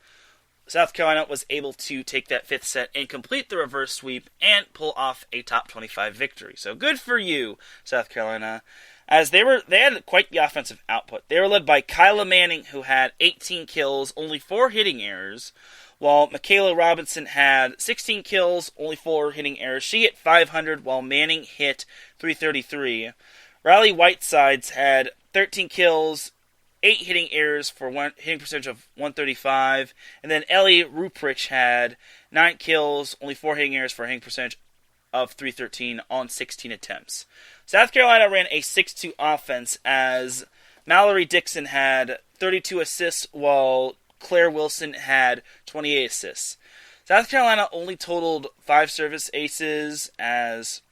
South Carolina was able to take that 5th set and complete the reverse sweep and pull off a top 25 victory. So good for you, South Carolina, as they had quite the offensive output. They were led by Kyla Manning, who had 18 kills, only 4 hitting errors, while Michaela Robinson had 16 kills, only 4 hitting errors. She hit 500, while Manning hit 333. Riley Whitesides had 13 kills, 8 hitting errors for hitting percentage of 135. And then Ellie Ruprich had 9 kills, only 4 hitting errors for a hitting percentage of 313 on 16 attempts. South Carolina ran a 6-2 offense, as Mallory Dixon had 32 assists, while Claire Wilson had 28 assists. South Carolina only totaled 5 service aces, as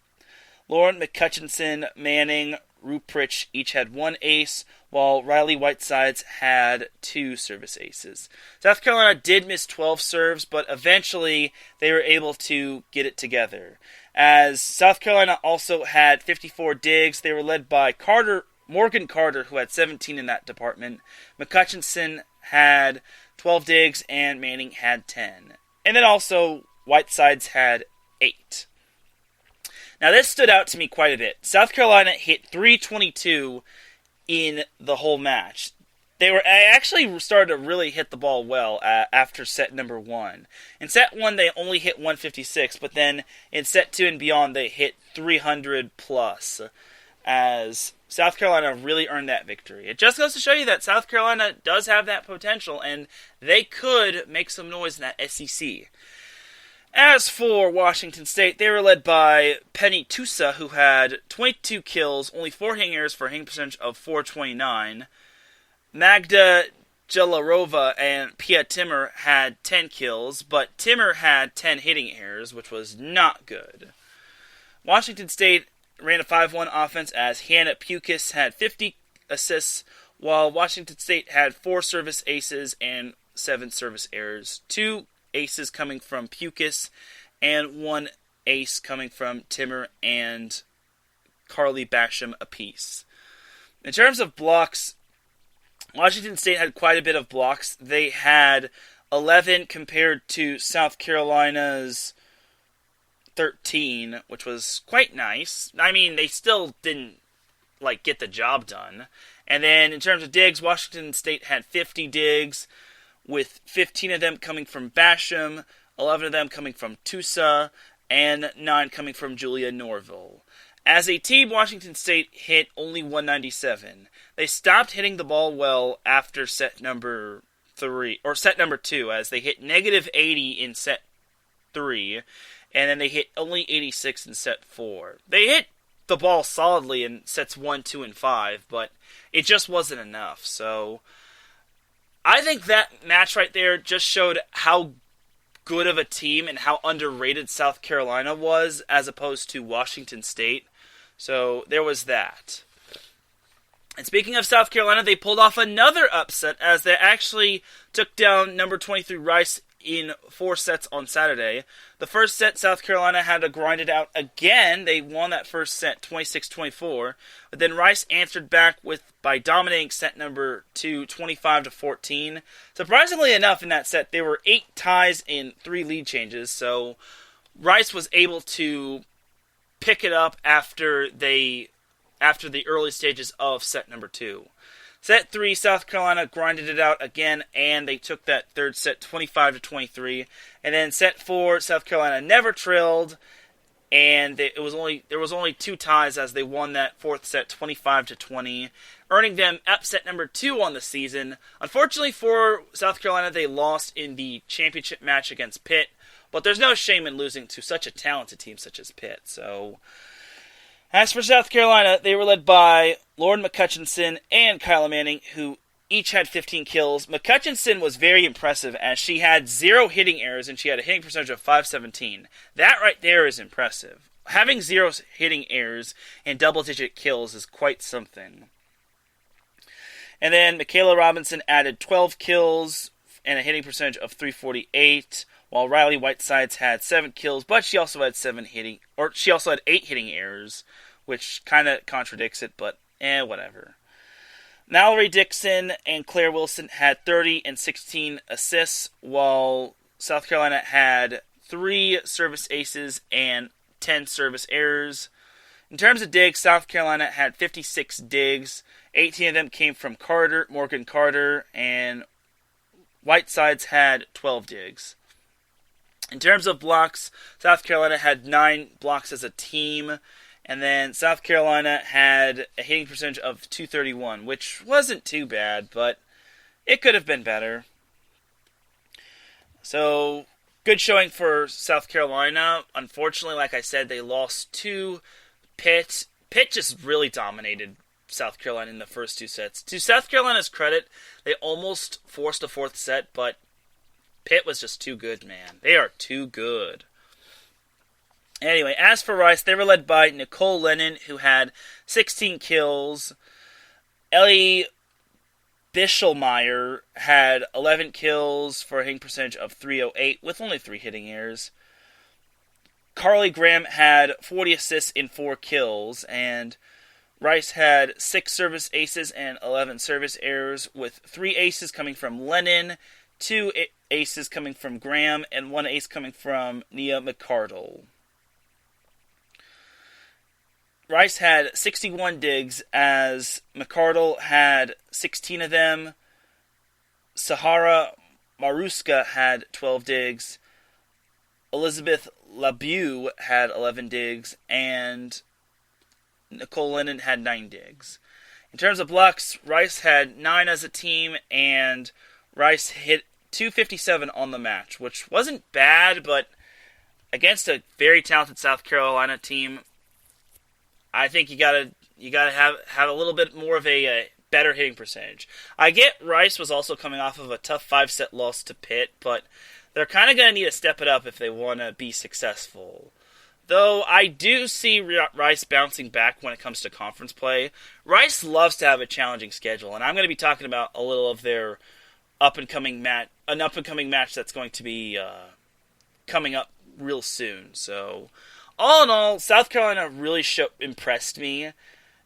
Lauren McCutchinson, Manning, Ruprich each had 1 ace, while Riley Whitesides had 2 service aces. South Carolina did miss 12 serves, but eventually they were able to get it together, as South Carolina also had 54 digs. They were led by Morgan Carter, who had 17 in that department. McCutchinson had 12 digs, and Manning had 10. And then also, Whitesides had 8. Now, this stood out to me quite a bit. South Carolina hit 322 in the whole match. They actually started to really hit the ball well after set number 1. In set 1, they only hit 156, but then in set 2 and beyond, they hit 300 plus, as South Carolina really earned that victory. It just goes to show you that South Carolina does have that potential, and they could make some noise in that SEC. As for Washington State, they were led by Penny Tusa, who had 22 kills, only 4 hitting errors for a hitting percentage of 429. Magda Jelarova and Pia Timmer had 10 kills, but Timmer had 10 hitting errors, which was not good. Washington State ran a 5-1 offense, as Hannah Pukis had 50 assists, while Washington State had 4 service aces and 7 service errors. 2 aces coming from Pukis, and 1 ace coming from Timmer and Carly Basham apiece. In terms of blocks, Washington State had quite a bit of blocks. They had 11 compared to South Carolina's 13, which was quite nice. I mean, they still didn't get the job done. And then in terms of digs, Washington State had 50 digs, with 15 of them coming from Basham, 11 of them coming from Tusa, and 9 coming from Julia Norville. As a team, Washington State hit only 197. They stopped hitting the ball well after set number 2, as they hit negative 80 in set 3, and then they hit only 86 in set 4. They hit the ball solidly in sets 1, 2, and 5, but it just wasn't enough. So I think that match right there just showed how good of a team and how underrated South Carolina was as opposed to Washington State. So there was that. And speaking of South Carolina, they pulled off another upset as they actually took down number 23 Rice in 4 sets on Saturday. The first set, South Carolina had to grind it out again. They won that first set 26-24. But then Rice answered back by dominating set number 2 25-14. Surprisingly enough, in that set, there were 8 ties in 3 lead changes. So Rice was able to pick it up after the early stages of set number 2. Set 3, South Carolina grinded it out again, and they took that third set 25-23. And then set 4, South Carolina never trailed, and there was only 2 ties as they won that fourth set 25-20, earning them upset number 2 on the season. Unfortunately for South Carolina, they lost in the championship match against Pitt, but there's no shame in losing to such a talented team such as Pitt. So as for South Carolina, they were led by Lauren McCutcheon and Kyla Manning, who each had 15 kills. McCutcheon was very impressive as she had 0 hitting errors and she had a hitting percentage of .517. That right there is impressive. Having 0 hitting errors and double-digit kills is quite something. And then Michaela Robinson added 12 kills and a hitting percentage of .348, while Riley Whitesides had 7 kills, but she also had 8 hitting errors, which kind of contradicts it, but whatever. Mallory Dixon and Claire Wilson had 30 and 16 assists, while South Carolina had 3 service aces and 10 service errors. In terms of digs, South Carolina had 56 digs. 18 of them came from Morgan Carter, and Whitesides had 12 digs. In terms of blocks, South Carolina had 9 blocks as a team, and then South Carolina had a hitting percentage of .231, which wasn't too bad, but it could have been better. So, good showing for South Carolina. Unfortunately, like I said, they lost to Pitt. Pitt just really dominated South Carolina in the first 2 sets. To South Carolina's credit, they almost forced a 4th set, but Pitt was just too good, man. They are too good. Anyway, as for Rice, they were led by Nicole Lennon, who had 16 kills. Ellie Bischelmeyer had 11 kills for a hitting percentage of .308, with only 3 hitting errors. Carly Graham had 40 assists in 4 kills, and Rice had 6 service aces and 11 service errors, with 3 aces coming from Lennon, 2 aces coming from Graham, and 1 ace coming from Nia McCardle. Rice had 61 digs, as McCardle had 16 of them. Sahara Maruska had 12 digs. Elizabeth LaBeau had 11 digs, and Nicole Lennon had 9 digs. In terms of blocks, Rice had 9 as a team, and Rice hit .257 on the match, which wasn't bad, but against a very talented South Carolina team, I think you gotta have a little bit more of a better hitting percentage. I get Rice was also coming off of a tough 5-set loss to Pitt, but they're kind of going to need to step it up if they want to be successful. Though I do see Rice bouncing back when it comes to conference play. Rice loves to have a challenging schedule, and I'm going to be talking about a little of their up-and-coming match that's going to be coming up real soon. So, all in all, South Carolina really impressed me.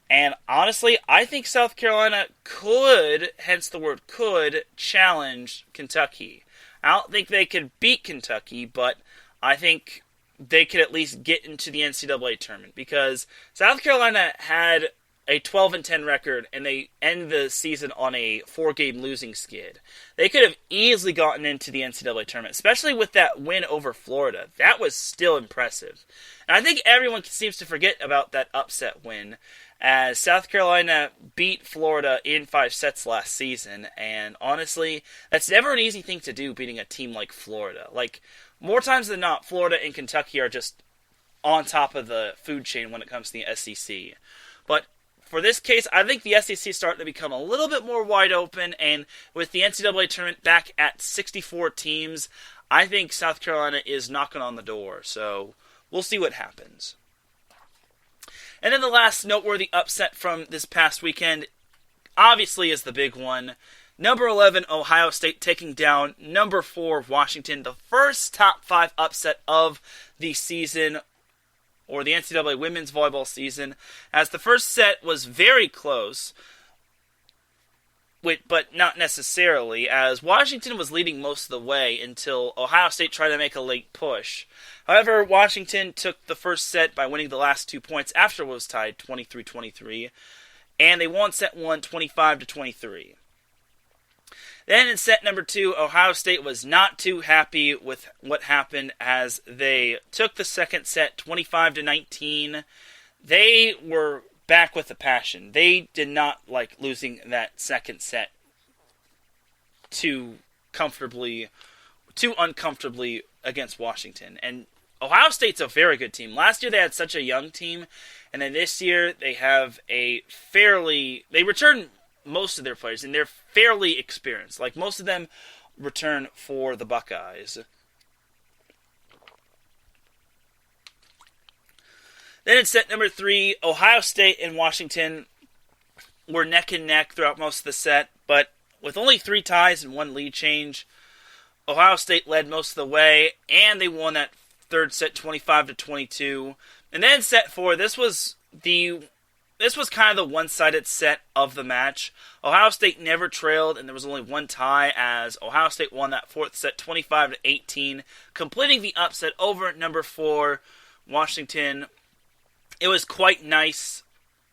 And honestly, I think South Carolina could, hence the word could, challenge Kentucky. I don't think they could beat Kentucky, but I think they could at least get into the NCAA tournament, because South Carolina had a 12-10 record, and they end the season on a 4-game losing skid. They could have easily gotten into the NCAA tournament, especially with that win over Florida. That was still impressive. And I think everyone seems to forget about that upset win, as South Carolina beat Florida in 5 sets last season, and honestly, that's never an easy thing to do, beating a team like Florida. Like, more times than not, Florida and Kentucky are just on top of the food chain when it comes to the SEC. But for this case, I think the SEC is starting to become a little bit more wide open, and with the NCAA tournament back at 64 teams, I think South Carolina is knocking on the door, so we'll see what happens. And then the last noteworthy upset from this past weekend, obviously, is the big one. Number 11, Ohio State taking down number 4, Washington, the first top 5 upset of the season, or the NCAA women's volleyball season, as the first set was very close, but not necessarily, as Washington was leading most of the way until Ohio State tried to make a late push. However, Washington took the first set by winning the last 2 points after it was tied 23-23, and they won set 1 25-23. Then in set number 2, Ohio State was not too happy with what happened, as they took the second set 25-19. They were back with a passion. They did not like losing that second set too uncomfortably against Washington. And Ohio State's a very good team. Last year they had such a young team, and then this year they have they return most of their players, and they're fairly experienced. Like, most of them return for the Buckeyes. Then in set number 3, Ohio State and Washington were neck and neck throughout most of the set, but with only 3 ties and 1 lead change, Ohio State led most of the way, and they won that third set 25-22. And then in set 4, this was kind of the one-sided set of the match. Ohio State never trailed, and there was only 1 tie, as Ohio State won that 4th set 25-18, completing the upset over number 4, Washington. It was quite nice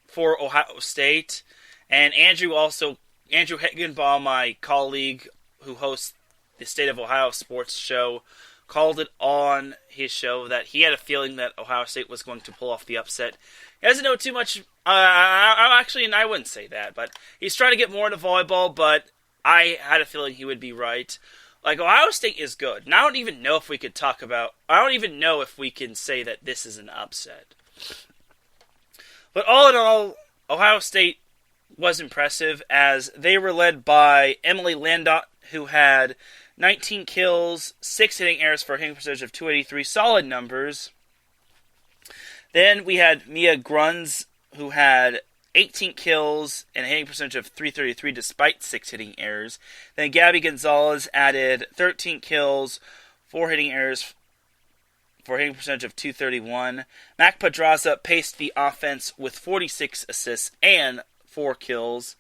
for Ohio State, and Andrew Higginbaum, my colleague who hosts the State of Ohio Sports show, called it on his show that he had a feeling that Ohio State was going to pull off the upset. He doesn't know too much. I wouldn't say that, but he's trying to get more into volleyball, but I had a feeling he would be right. Like, Ohio State is good, and I don't even know if we can say that this is an upset. But all in all, Ohio State was impressive, as they were led by Emily Landot, who had 19 kills, 6 hitting errors for a hitting percentage of .283, solid numbers. Then we had Mia Grunz, who had 18 kills and a hitting percentage of .333 despite 6 hitting errors. Then Gabby Gonzalez added 13 kills, 4 hitting errors for a hitting percentage of .231. Mac Pedraza paced the offense with 46 assists and 4 kills.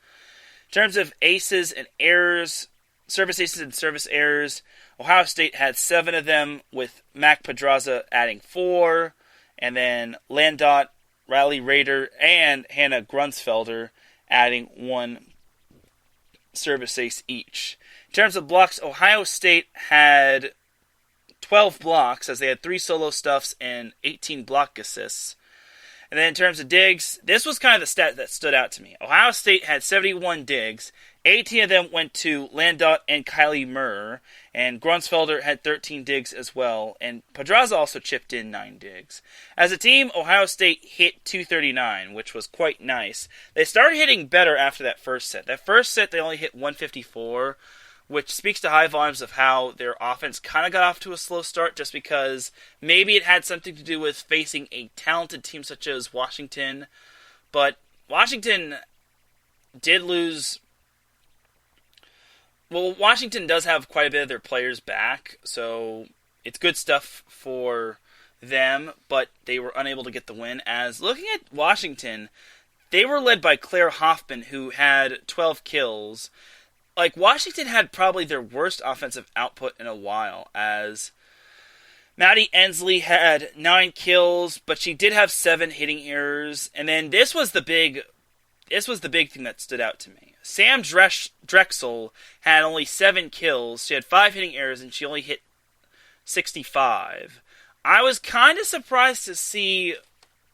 In terms of aces and errors, service aces and service errors, Ohio State had 7 of them, with Mac Pedraza adding 4, and then Landot, Riley Rader, and Hannah Grunsfelder adding 1 service ace each. In terms of blocks, Ohio State had 12 blocks, as they had 3 solo stuffs and 18 block assists. And then in terms of digs, this was kind of the stat that stood out to me. Ohio State had 71 digs. 18 of them went to Landot and Kylie Murr, and Grunsfelder had 13 digs as well, and Pedraza also chipped in 9 digs. As a team, Ohio State hit .239, which was quite nice. They started hitting better after that first set. That first set, they only hit .154, which speaks to high volumes of how their offense kind of got off to a slow start, just because maybe it had something to do with facing a talented team such as Washington. But Washington did lose. Well, Washington does have quite a bit of their players back, so it's good stuff for them, but they were unable to get the win. As looking at Washington, they were led by Claire Hoffman, who had 12 kills. Like, Washington had probably their worst offensive output in a while, as Maddie Ensley had 9 kills, but she did have 7 hitting errors. And then this was the big thing that stood out to me. Sam Drexel had only 7 kills. She had 5 hitting errors, and she only hit 65. I was kind of surprised to see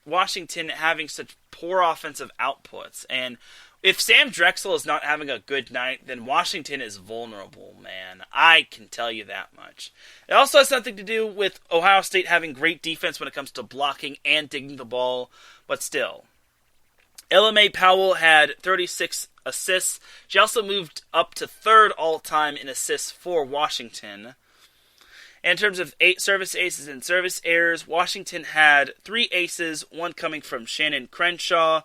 Washington having such poor offensive outputs. And if Sam Drexel is not having a good night, then Washington is vulnerable, man. I can tell you that much. It also has something to do with Ohio State having great defense when it comes to blocking and digging the ball, but still. LMA Powell had 36 assists. She also moved up to 3rd all-time in assists for Washington. And in terms of service aces and service errors, Washington had 3 aces, 1 coming from Shannon Crenshaw,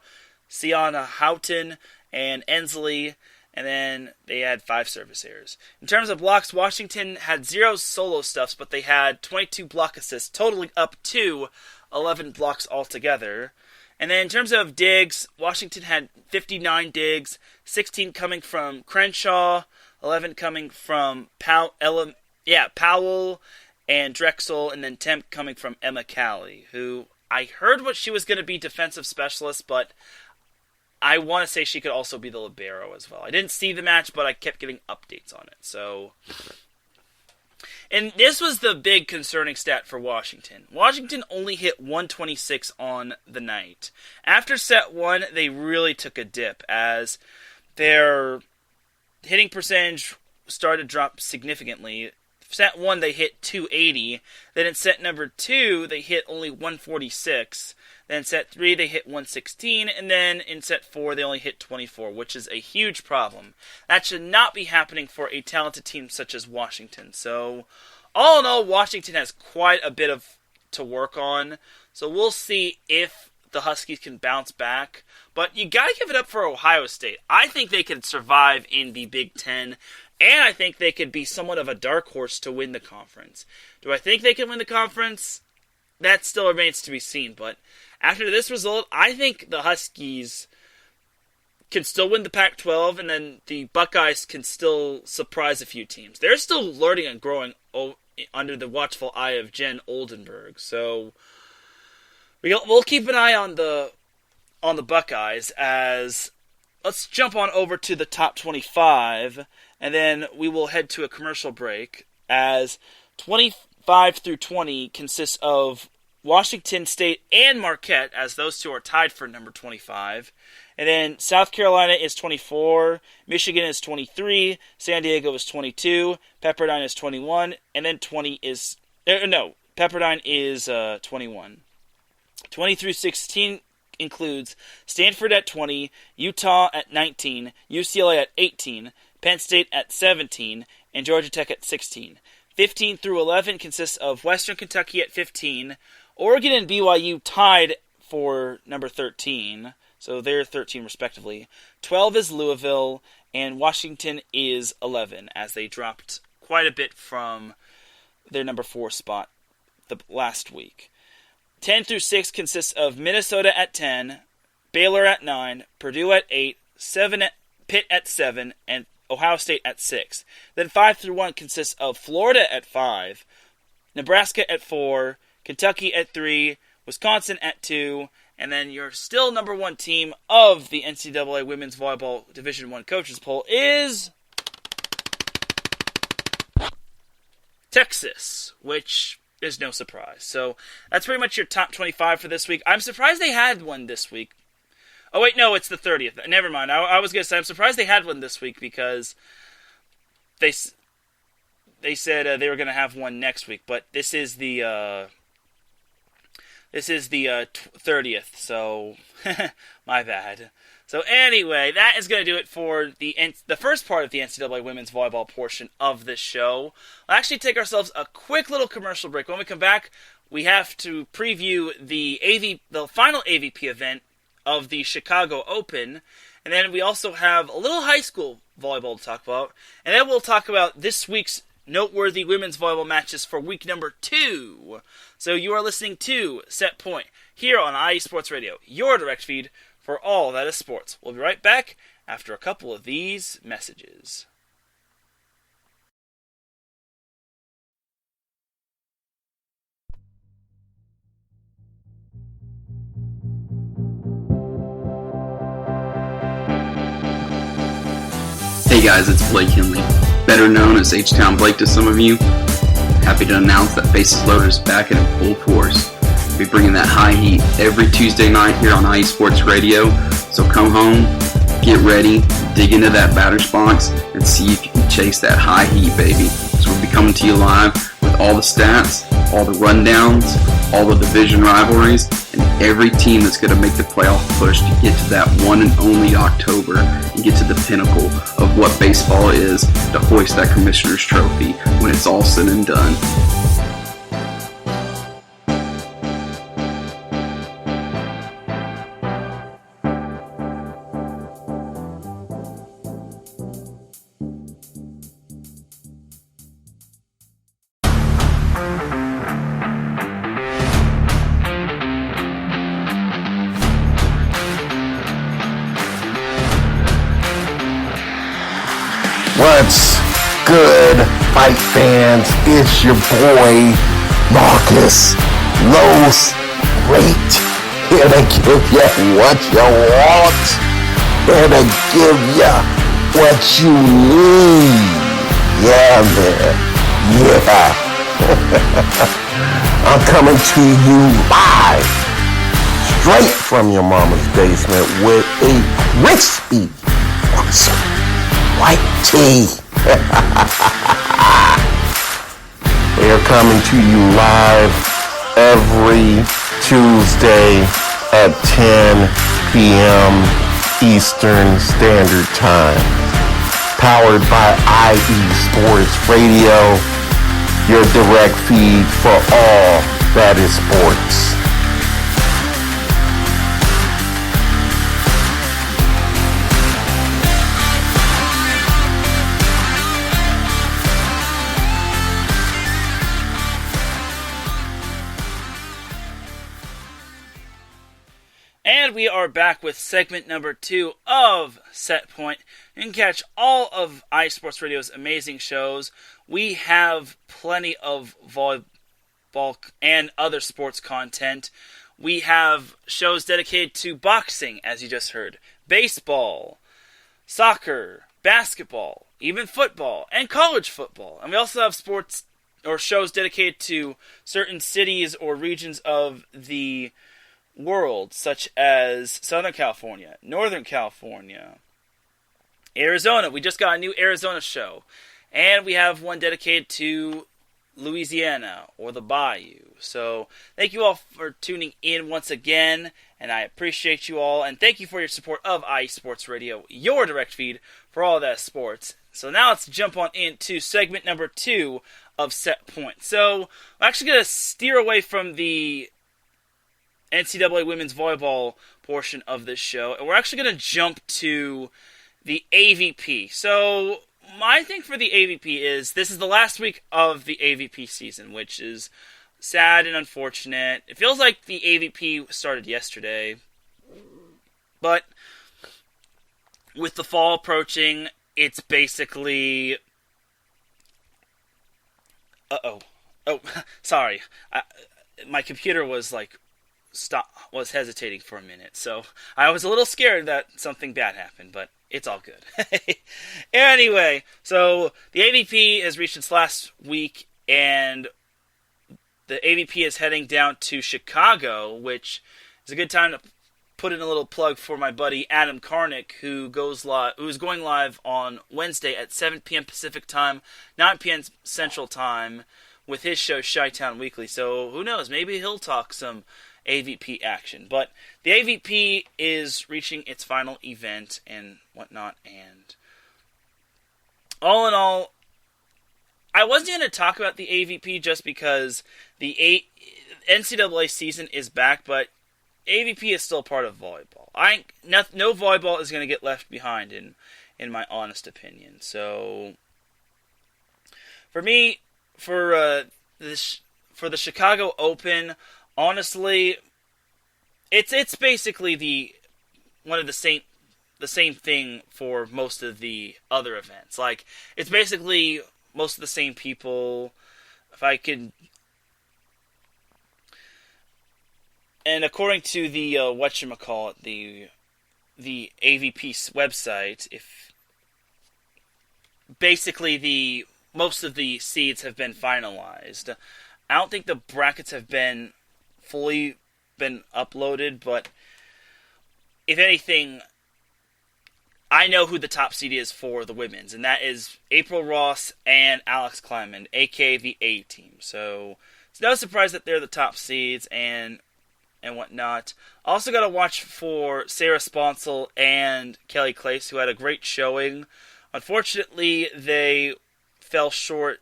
Sienna Houghton, and Ensley, and then they had 5 service errors. In terms of blocks, Washington had 0 solo stuffs, but they had 22 block assists, totaling up to 11 blocks altogether. And then in terms of digs, Washington had 59 digs, 16 coming from Crenshaw, 11 coming from Powell and Drexel, and then 10 coming from Emma Calley, who I heard what she was going to be defensive specialist, but I want to say she could also be the libero as well. I didn't see the match, but I kept getting updates on it. And this was the big concerning stat for Washington. Washington only hit 126 on the night. After set 1, they really took a dip as their hitting percentage started to drop significantly. Set 1, they hit 280. Then in set number 2, they hit only 146. Then in set 3, they hit 116. And then in set 4, they only hit 24, which is a huge problem. That should not be happening for a talented team such as Washington. So, all in all, Washington has quite a bit to work on. So we'll see if the Huskies can bounce back. But you got to give it up for Ohio State. I think they can survive in the Big Ten. And I think they could be somewhat of a dark horse to win the conference. Do I think they can win the conference? That still remains to be seen. But after this result, I think the Huskies can still win the Pac-12, and then the Buckeyes can still surprise a few teams. They're still learning and growing under the watchful eye of Jen Oldenburg. So we'll keep an eye on the Buckeyes as let's jump on over to the top 25. And then we will head to a commercial break as 25 through 20 consists of Washington State and Marquette, as those two are tied for number 25. And then South Carolina is 24, Michigan is 23, San Diego is 22, Pepperdine is 21, and then Pepperdine is 21. 20 through 16 includes Stanford at 20, Utah at 19, UCLA at 18, Penn State at 17, and Georgia Tech at 16. 15 through 11 consists of Western Kentucky at 15, Oregon and BYU tied for number 13, so they're 13 respectively. 12 is Louisville, and Washington is 11, as they dropped quite a bit from their number 4 spot the last week. 10 through 6 consists of Minnesota at 10, Baylor at 9, Purdue at 8, Pitt at 7, and Ohio State at 6. Then 5 through 1 consists of Florida at 5, Nebraska at 4, Kentucky at 3, Wisconsin at 2, and then your still number 1 team of the NCAA Women's Volleyball Division I Coaches Poll is Texas, which is no surprise. So that's pretty much your top 25 for this week. I'm surprised they had one this week. Oh, wait, no, it's the 30th. Never mind. I was going to say, I'm surprised they had one this week because they said they were going to have one next week. But this is the 30th, so my bad. So anyway, that is going to do it for the first part of the NCAA Women's Volleyball portion of this show. We'll actually take ourselves a quick little commercial break. When we come back, we have to preview the final AVP event of the Chicago Open, and then we also have a little high school volleyball to talk about, and then we'll talk about this week's noteworthy women's volleyball matches for week number 2. So you are listening to Set Point here on IE Sports Radio, your direct feed for all that is sports. We'll be right back after a couple of these messages. Hey guys, it's Blake Henley, better known as H-Town Blake to some of you. Happy to announce that Bases Loaded is back and in full force. We'll be bringing that high heat every Tuesday night here on IE Sports Radio. So come home, get ready, dig into that batter's box, and see if you can chase that high heat, baby. So we'll be coming to you live with all the stats, all the rundowns, all the division rivalries, and every team that's going to make the playoff push to get to that one and only October and get to the pinnacle of what baseball is, to hoist that Commissioner's Trophy when it's all said and done. What's good, fight fans? It's your boy, Marcus Los Great, here to give ya what you want, here to give ya what you need. Yeah, man. Yeah. I'm coming to you live, straight from your mama's basement with a crispy, awesome white tea. We are coming to you live every Tuesday at 10 p.m. Eastern Standard Time. Powered by IE Sports Radio, your direct feed for all that is sports. And we are back with segment number 2 of Set Point. You can catch all of iSports Radio's amazing shows. We have plenty of volleyball and other sports content. We have shows dedicated to boxing, as you just heard, baseball, soccer, basketball, even football, and college football. And we also have sports or shows dedicated to certain cities or regions of the world, such as Southern California, Northern California, Arizona. We just got a new Arizona show. And we have one dedicated to Louisiana or the Bayou. So thank you all for tuning in once again, and I appreciate you all, and thank you for your support of IE Sports Radio, your direct feed for all that sports. So now let's jump on into segment number 2 of Set Point. So I'm actually going to steer away from the NCAA women's volleyball portion of this show, and we're actually going to jump to the AVP. So my thing for the AVP is this is the last week of the AVP season, which is sad and unfortunate. It feels like the AVP started yesterday, but with the fall approaching, it's basically... Oh, sorry. My computer was was hesitating for a minute, so I was a little scared that something bad happened, but it's all good. Anyway, so the AVP has reached its last week, and the AVP is heading down to Chicago, which is a good time to put in a little plug for my buddy Adam Karnick, who's going live on Wednesday at 7 p.m. Pacific Time, 9 p.m. Central Time, with his show Chi-Town Weekly. So who knows, maybe he'll talk some AVP action. But the AVP is reaching its final event and whatnot, and all in all, I wasn't going to talk about the AVP just because the NCAA season is back, but AVP is still part of volleyball. No volleyball is going to get left behind, in my honest opinion. So for me, for the Chicago Open, honestly, it's basically the same thing for most of the other events. Like, it's basically most of the same people. If I could, and according to the the AVP website, if basically most of the seeds have been finalized. I don't think the brackets have been fully uploaded, but if anything, I know who the top seed is for the women's, and that is April Ross and Alex Kleinman, aka the A team. So it's no surprise that they're the top seeds and whatnot. Also got to watch for Sarah Sponsel and Kelly Clace, who had a great showing. Unfortunately, they fell short,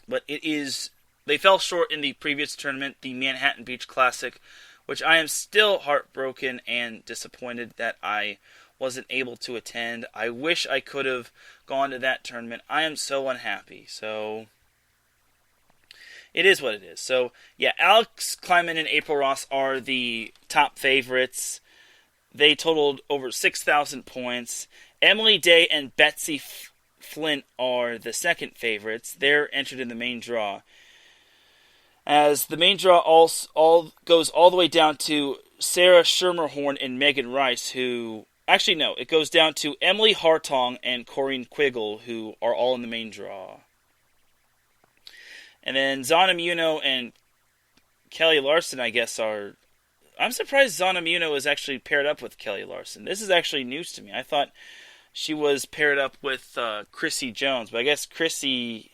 but they fell short in the previous tournament, the Manhattan Beach Classic, which I am still heartbroken and disappointed that I wasn't able to attend. I wish I could have gone to that tournament. I am so unhappy. So it is what it is. So yeah, Alex Kleinman and April Ross are the top favorites. They totaled over 6,000 points. Emily Day and Betsy Flint are the second favorites. They're entered in the main draw. As the main draw all goes all the way down to Sarah Schermerhorn and Megan Rice, who... Actually, no. It goes down to Emily Hartong and Corinne Quiggle, who are all in the main draw. And then Zana Muno and Kelly Larson, I guess, are... I'm surprised Zana Muno is actually paired up with Kelly Larson. This is actually news to me. I thought she was paired up with Chrissy Jones, but I guess Chrissy...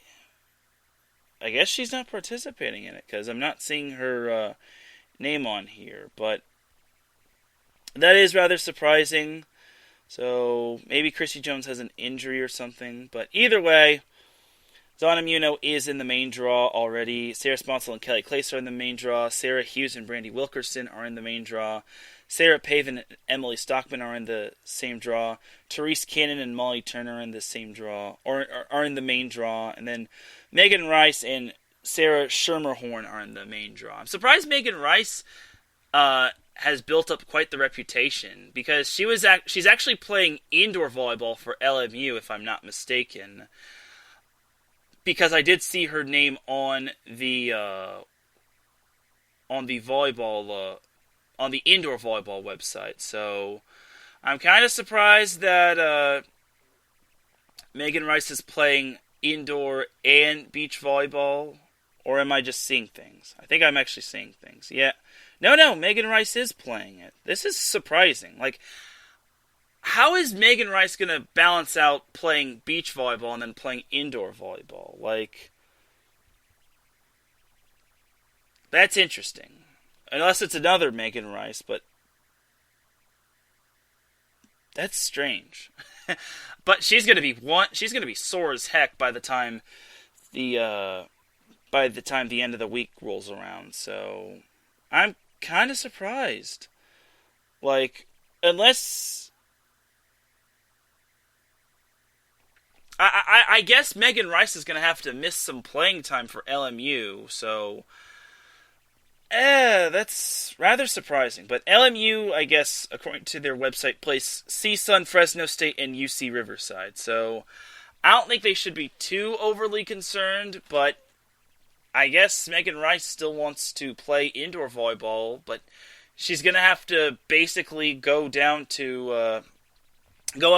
I guess she's not participating in it, because I'm not seeing her name on here, but... That is rather surprising. So maybe Chrissy Jones has an injury or something. But either way, Zana Muno is in the main draw already. Sarah Sponsel and Kelly Clace are in the main draw. Sarah Hughes and Brandy Wilkerson are in the main draw. Sarah Paven and Emily Stockman are in the same draw. Therese Cannon and Molly Turner are in the same draw, or are in the main draw. And then Megan Rice and Sarah Schermerhorn are in the main draw. I'm surprised Megan Rice... has built up quite the reputation, because she's actually playing indoor volleyball for LMU, if I'm not mistaken. Because I did see her name on the volleyball on the indoor volleyball website. So I'm kind of surprised that Megan Rice is playing indoor and beach volleyball, or am I just seeing things? I think I'm actually seeing things. Yeah. No, Megan Rice is playing it. This is surprising. Like, how is Megan Rice going to balance out playing beach volleyball and then playing indoor volleyball? Like, that's interesting. Unless it's another Megan Rice, but that's strange. But she's going to be sore as heck by the time the end of the week rolls around. So I'm kind of surprised. Like, unless... I guess Megan Rice is going to have to miss some playing time for LMU, so... that's rather surprising. But LMU, I guess, according to their website, plays CSUN, Fresno State, and UC Riverside. So, I don't think they should be too overly concerned, but... I guess Megan Rice still wants to play indoor volleyball, but she's going to have to basically go up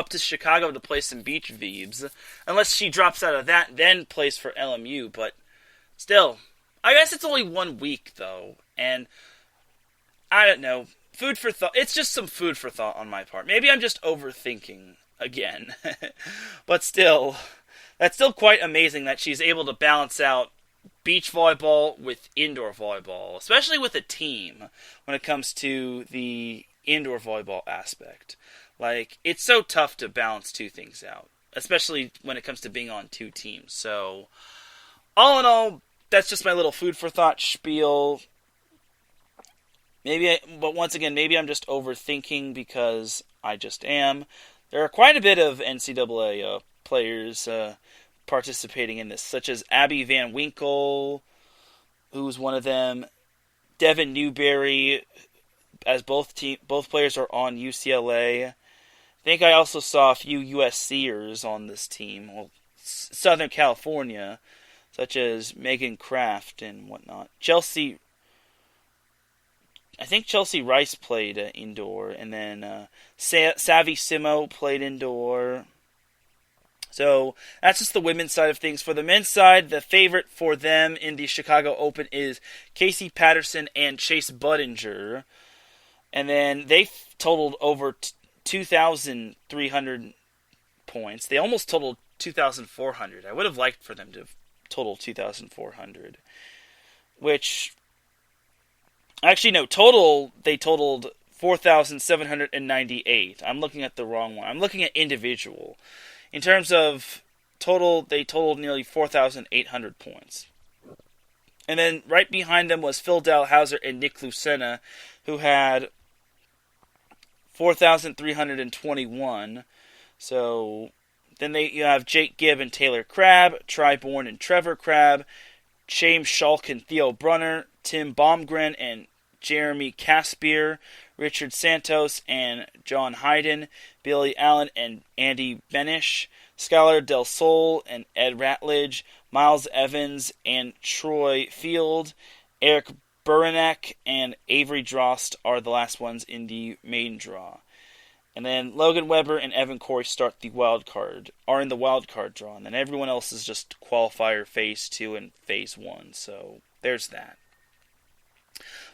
to Chicago to play some beach Vibes, unless she drops out of that, then plays for LMU. But still, I guess it's only 1 week, though, and I don't know. Food for thought. It's just some food for thought on my part. Maybe I'm just overthinking again. But still, that's still quite amazing that she's able to balance out beach volleyball with indoor volleyball, especially with a team when it comes to the indoor volleyball aspect. Like, it's so tough to balance two things out, especially when it comes to being on two teams. So, all in all, that's just my little food for thought spiel. But once again, maybe I'm just overthinking, because I just am. There are quite a bit of NCAA players participating in this, such as Abby Van Winkle, who's one of them, Devin Newberry, as both players are on UCLA. I think I also saw a few USCers on this team, well, Southern California, such as Megan Kraft and whatnot. I think Chelsea Rice played indoor, and then Savvy Simo played indoor. So that's just the women's side of things. For the men's side, the favorite for them in the Chicago Open is Casey Patterson and Chase Budinger. And then they totaled over 2,300 points. They almost totaled 2,400. I would have liked for them to total 2,400. Which, actually no, they totaled 4,798. I'm looking at the wrong one. I'm looking at individual. In terms of total, they totaled nearly 4,800 points. And then right behind them was Phil Dalhouser and Nick Lucena, who had 4,321. So then you have Jake Gibb and Taylor Crabb, Tri Bourne and Trevor Crabb, James Schalk and Theo Brunner, Tim Baumgren and Jeremy Caspier, Richard Santos and John Hayden, Billy Allen and Andy Benish, Skylar Del Sol and Ed Ratledge, Miles Evans and Troy Field, Eric Buranek and Avery Drost are the last ones in the main draw. And then Logan Weber and Evan Corey are in the wild card draw. And then everyone else is just qualifier phase 2 and phase 1. So there's that.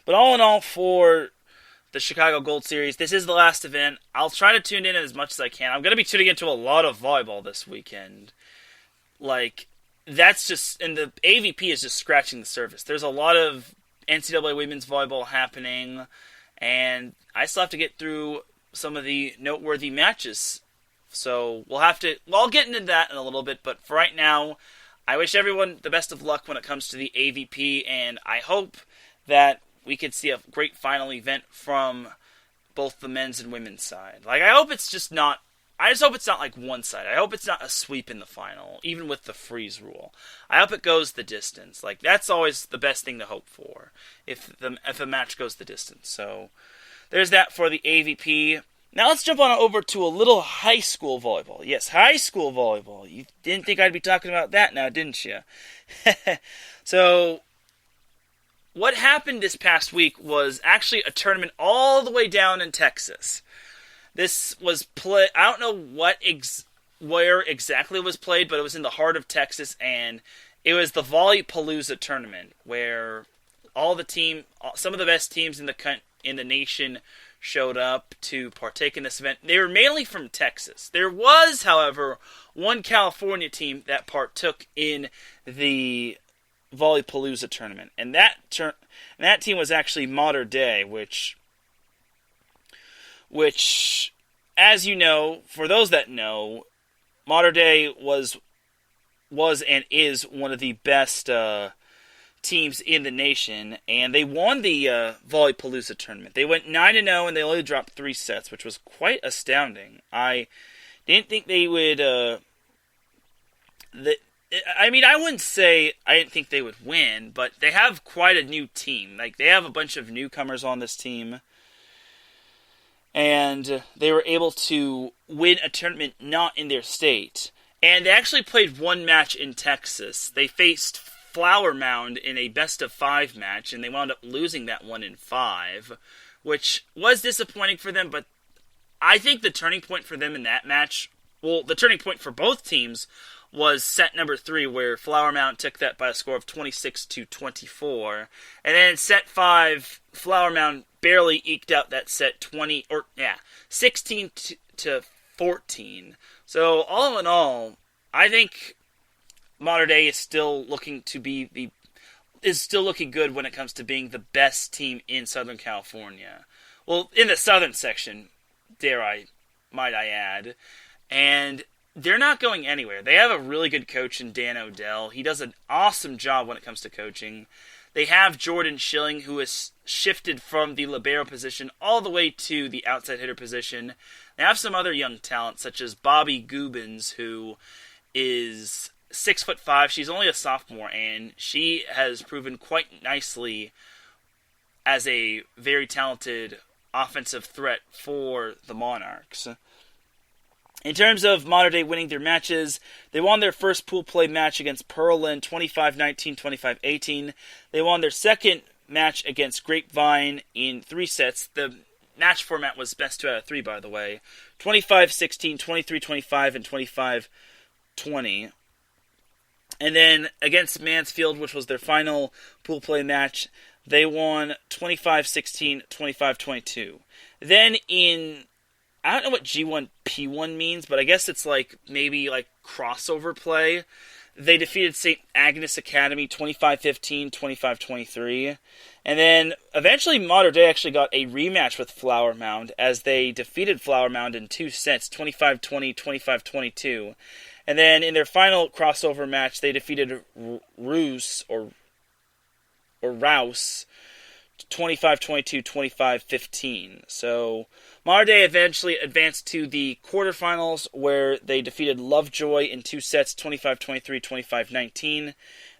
But all in all, for the Chicago Gold Series, this is the last event. I'll try to tune in as much as I can. I'm going to be tuning into a lot of volleyball this weekend. That's just, and the AVP is just scratching the surface. There's a lot of NCAA women's volleyball happening, and I still have to get through some of the noteworthy matches. So I'll get into that in a little bit, but for right now, I wish everyone the best of luck when it comes to the AVP, and I hope that we could see a great final event from both the men's and women's side. I just hope it's not like one side. I hope it's not a sweep in the final, even with the freeze rule. I hope it goes the distance. That's always the best thing to hope for, if a match goes the distance. So there's that for the AVP. Now let's jump on over to a little high school volleyball. Yes, high school volleyball. You didn't think I'd be talking about that now, didn't you? So what happened this past week was actually a tournament all the way down in Texas. This was I don't know where exactly it was played, but it was in the heart of Texas, and it was the Volleypalooza tournament, where some of the best teams in the nation showed up to partake in this event. They were mainly from Texas. There was, however, one California team that partook in the Volleypalooza tournament, and that team was actually Mater Dei, which, as you know, for those that know, Mater Dei was and is one of the best teams in the nation, and they won the Volleypalooza tournament. They went 9-0, and they only dropped 3 sets, which was quite astounding. I didn't think they would. I wouldn't say I didn't think they would win, but they have quite a new team. They have a bunch of newcomers on this team, and they were able to win a tournament not in their state. And they actually played one match in Texas. They faced Flower Mound in a best-of-5 match, and they wound up losing that one in 5, which was disappointing for them, but I think the turning point for them in that match, the turning point for both teams was set number 3, where Flower Mound took that by a score of 26-24, and then in set 5, Flower Mound barely eked out that set 16-14. So all in all, I think Mater Dei is still looking good when it comes to being the best team in Southern California. Well, in the southern section, might I add. And they're not going anywhere. They have a really good coach in Dan Odell. He does an awesome job when it comes to coaching. They have Jordan Schilling, who has shifted from the libero position all the way to the outside hitter position. They have some other young talent, such as Bobby Gubens, who is 6'5". She's only a sophomore, and she has proven quite nicely as a very talented offensive threat for the Monarchs. In terms of Mater Dei winning their matches, they won their first pool play match against Pearland 25-19, 25-18. They won their second match against Grapevine in 3 sets. The match format was best 2 out of 3, by the way. 25-16, 23-25, and 20. And then against Mansfield, which was their final pool play match, they won 25-16, 25-22. Then I don't know what G1P1 means, but I guess it's like maybe like crossover play. They defeated St. Agnes Academy 25-15, 25-23. And then eventually Mater Dei actually got a rematch with Flower Mound as they defeated Flower Mound in 2 sets, 25-20, 25-22. And then in their final crossover match, they defeated Rouse 25-22, 25-15. So Mater Dei eventually advanced to the quarterfinals where they defeated Lovejoy in 2 sets, 25-23, 25-19.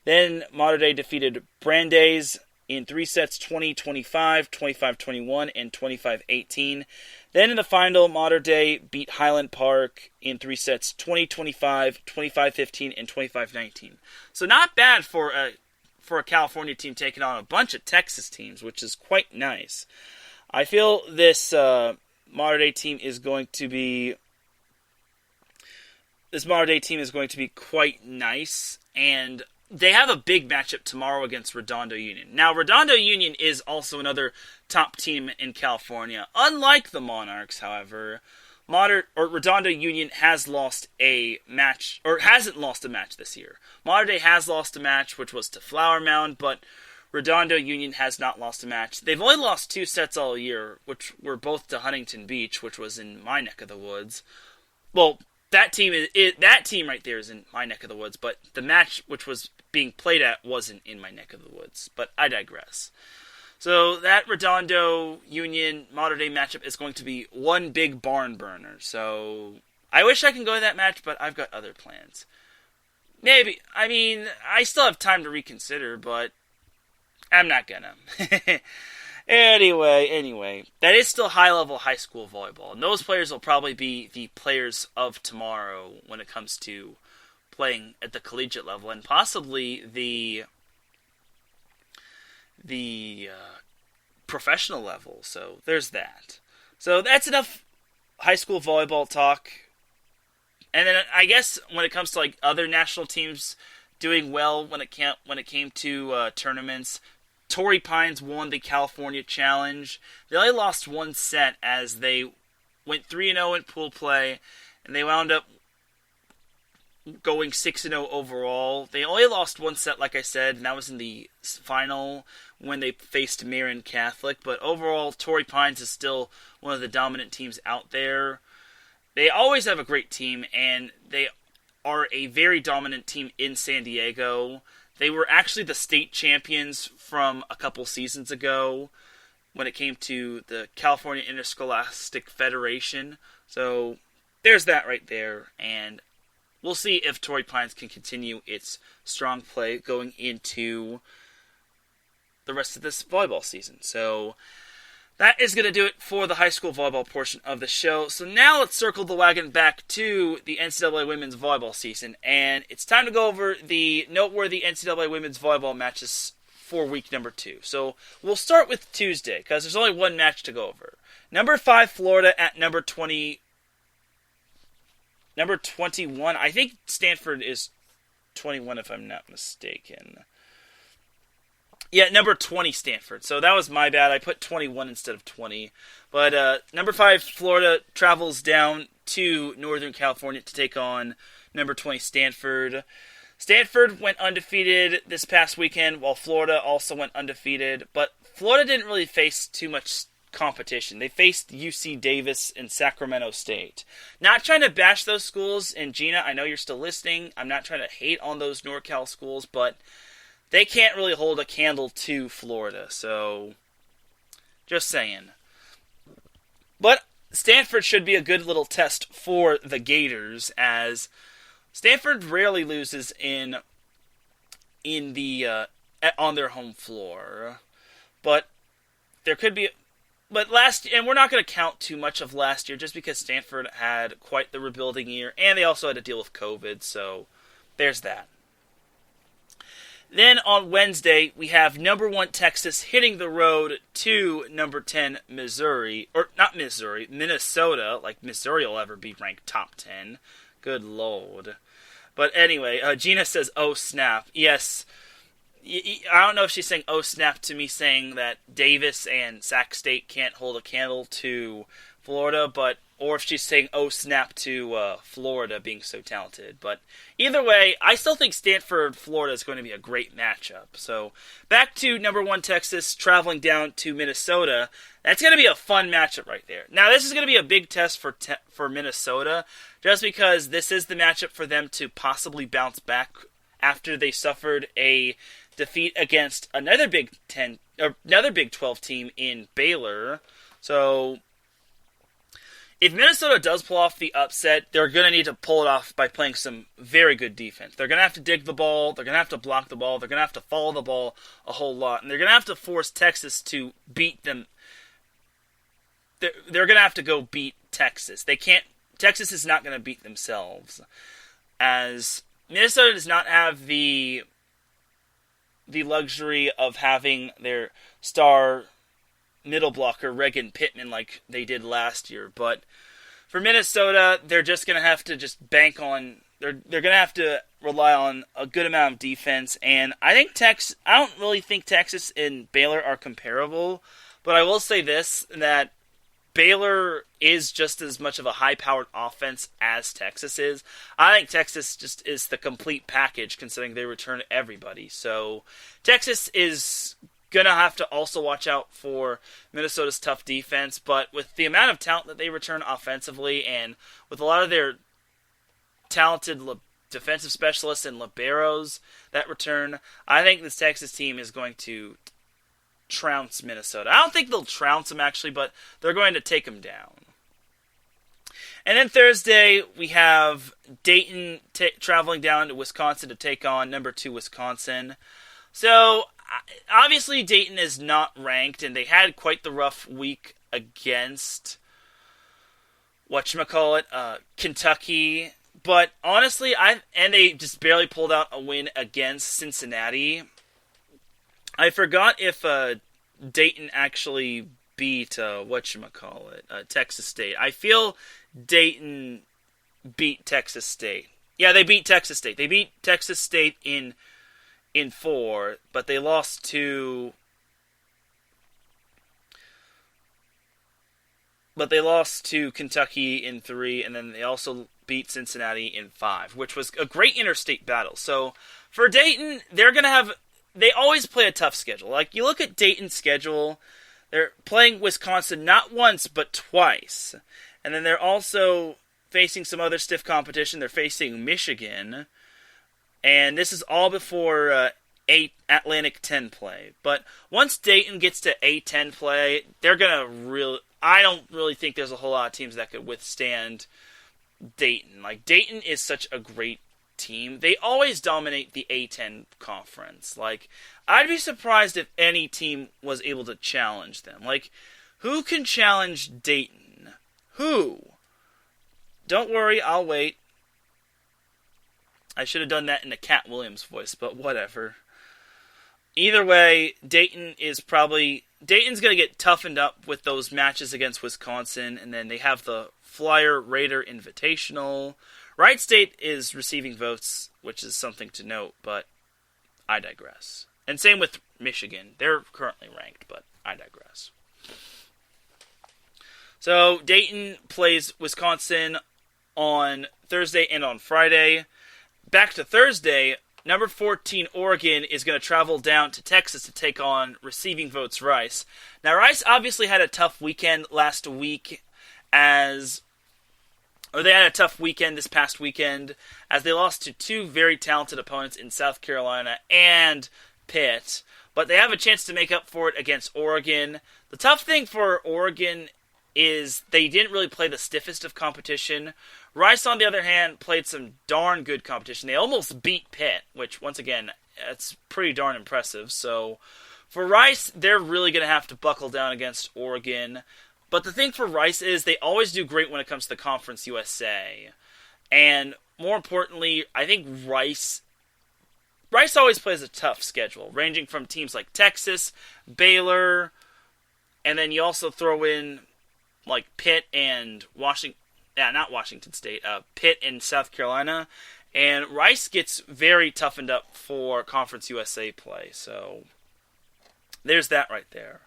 Then Mater Dei defeated Brandeis in 3 sets, 20-25, 25-21, and 25-18. Then in the final, Mater Dei beat Highland Park in 3 sets, 20-25, 25-15, and 25-19. So not bad for a California team taking on a bunch of Texas teams, which is quite nice. I feel this Mater Dei team is going to be quite nice, and they have a big matchup tomorrow against Redondo Union. Now, Redondo Union is also another top team in California. Unlike the Monarchs, however, Redondo Union has lost a match, or hasn't lost a match this year. Mater Dei has lost a match, which was to Flower Mound, but Redondo Union has not lost a match. They've only lost 2 sets all year, which were both to Huntington Beach, which was in my neck of the woods. Well, that team right there is in my neck of the woods, but the match which was being played at wasn't in my neck of the woods. But I digress. So that Redondo Union Mater Dei matchup is going to be one big barn burner. So I wish I could go to that match, but I've got other plans. Maybe. I mean, I still have time to reconsider, but I'm not gonna. Anyway, that is still high-level high school volleyball. And those players will probably be the players of tomorrow when it comes to playing at the collegiate level, and possibly the professional level. So there's that. So that's enough high school volleyball talk. And then I guess when it comes to like other national teams doing well when it came to tournaments, Torrey Pines won the California Challenge. They only lost 1 set as they went 3-0 in pool play, and they wound up going 6-0 overall. They only lost 1 set, like I said, and that was in the final when they faced Marion Catholic. But overall, Torrey Pines is still one of the dominant teams out there. They always have a great team, and they are a very dominant team in San Diego. They were actually the state champions from a couple seasons ago when it came to the California Interscholastic Federation. So there's that right there, and we'll see if Torrey Pines can continue its strong play going into the rest of this volleyball season. So that is going to do it for the high school volleyball portion of the show. So now let's circle the wagon back to the NCAA women's volleyball season. And it's time to go over the noteworthy NCAA women's volleyball matches for week number 2. So we'll start with Tuesday, because there's only one match to go over. Number 5, Florida at number 20. Number 21. I think Stanford is 21 if I'm not mistaken. Yeah, number 20, Stanford. So that was my bad. I put 21 instead of 20. But number 5, Florida, travels down to Northern California to take on number 20, Stanford. Stanford went undefeated this past weekend, while Florida also went undefeated. But Florida didn't really face too much competition. They faced UC Davis and Sacramento State. Not trying to bash those schools, and Gina, I know you're still listening. I'm not trying to hate on those NorCal schools, but they can't really hold a candle to Florida, so just saying. But Stanford should be a good little test for the Gators, as Stanford rarely loses on their home floor. But there could be, and we're not going to count too much of last year, just because Stanford had quite the rebuilding year, and they also had to deal with COVID, so there's that. Then on Wednesday, we have number 1 Texas hitting the road to number 10 Minnesota. Like Missouri will ever be ranked top 10. Good Lord. But anyway, Gina says, "Oh snap!" Yes, I don't know if she's saying "oh snap" to me saying that Davis and Sac State can't hold a candle to Florida, or if she's saying "oh snap" to Florida being so talented. But either way, I still think Stanford-Florida is going to be a great matchup. So back to number 1 Texas traveling down to Minnesota. That's going to be a fun matchup right there. Now this is going to be a big test for Minnesota, just because this is the matchup for them to possibly bounce back after they suffered a defeat against another Big 12 team in Baylor. So if Minnesota does pull off the upset, they're going to need to pull it off by playing some very good defense. They're going to have to dig the ball, they're going to have to block the ball, they're going to have to follow the ball a whole lot, and they're going to have to force Texas to beat them. They're going to have to go beat Texas. Texas is not going to beat themselves, as Minnesota does not have the luxury of having their star middle blocker, Regan Pittman, like they did last year. But for Minnesota, they're just going to have to just bank on... They're going to have to rely on a good amount of defense. And I don't really think Texas and Baylor are comparable. But I will say this, that Baylor is just as much of a high-powered offense as Texas is. I think Texas just is the complete package, considering they return everybody. So Texas is going to have to also watch out for Minnesota's tough defense, but with the amount of talent that they return offensively, and with a lot of their talented defensive specialists and liberos that return, I think this Texas team is going to trounce Minnesota. I don't think they'll trounce them, actually, but they're going to take them down. And then Thursday, we have Dayton traveling down to Wisconsin to take on number 2 Wisconsin. So obviously, Dayton is not ranked, and they had quite the rough week against Kentucky. But honestly, they just barely pulled out a win against Cincinnati. I forgot if Dayton actually beat Texas State. I feel Dayton beat Texas State. Yeah, they beat Texas State. They beat Texas State in 4, but they lost to Kentucky in 3, and then they also beat Cincinnati in 5, which was a great interstate battle. So for Dayton, they always play a tough schedule. Like, you look at Dayton's schedule, they're playing Wisconsin not once, but twice. And then they're also facing some other stiff competition. They're facing Michigan. And this is all before Atlantic 10 play. But once Dayton gets to A10 play, they're going to I don't really think there's a whole lot of teams that could withstand Dayton. Like, Dayton is such a great team. They always dominate the A10 conference. Like, I'd be surprised if any team was able to challenge them. Like, who can challenge Dayton? Who? Don't worry, I'll wait. I should have done that in a Cat Williams voice, but whatever. Either way, Dayton's going to get toughened up with those matches against Wisconsin, and then they have the Flyer Raider Invitational. Wright State is receiving votes, which is something to note, but I digress. And same with Michigan. They're currently ranked, but I digress. So Dayton plays Wisconsin on Thursday and on Friday. Back to Thursday, number 14 Oregon is going to travel down to Texas to take on receiving votes Rice. Now, Rice obviously had a tough weekend last week they had a tough weekend this past weekend as they lost to 2 very talented opponents in South Carolina and Pitt. But they have a chance to make up for it against Oregon. The tough thing for Oregon is they didn't really play the stiffest of competition. Rice, on the other hand, played some darn good competition. They almost beat Pitt, which, once again, that's pretty darn impressive. So, for Rice, they're really going to have to buckle down against Oregon. But the thing for Rice is they always do great when it comes to Conference USA. And, more importantly, I think Rice always plays a tough schedule, ranging from teams like Texas, Baylor, and then you also throw in like Pitt and Pitt and South Carolina. And Rice gets very toughened up for Conference USA play. So there's that right there.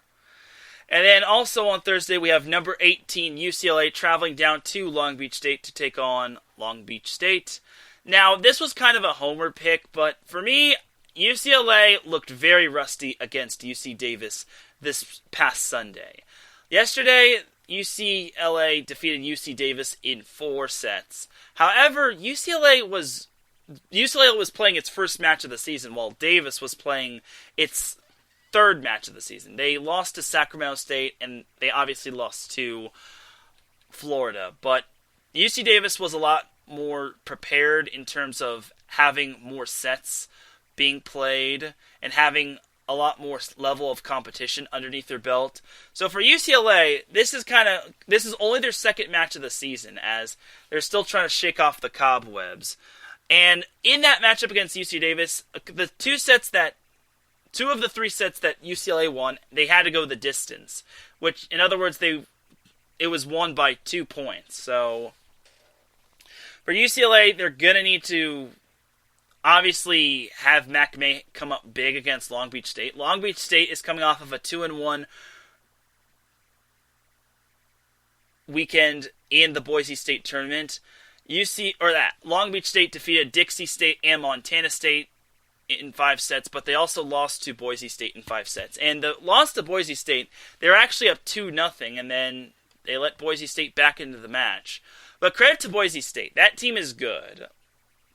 And then also on Thursday, we have number 18 UCLA traveling down to Long Beach State to take on Long Beach State. Now, this was kind of a homer pick, but for me, UCLA looked very rusty against UC Davis this past Sunday. Yesterday, UCLA defeated UC Davis in 4 sets. However, UCLA was playing its first match of the season, while Davis was playing its third match of the season. They lost to Sacramento State, and they obviously lost to Florida. But UC Davis was a lot more prepared in terms of having more sets being played and having a lot more level of competition underneath their belt. So for UCLA, this is only their second match of the season, as they're still trying to shake off the cobwebs. And in that matchup against UC Davis, the two of the 3 sets that UCLA won, they had to go the distance, which, in other words, it was won by 2 points. So for UCLA, they're going to need to obviously have McMay come up big against Long Beach State. Long Beach State is coming off of a 2-1 weekend in the Boise State tournament. Long Beach State defeated Dixie State and Montana State in 5 sets, but they also lost to Boise State in 5 sets. And the loss to Boise State, they were actually up 2-0, and then they let Boise State back into the match. But credit to Boise State. That team is good,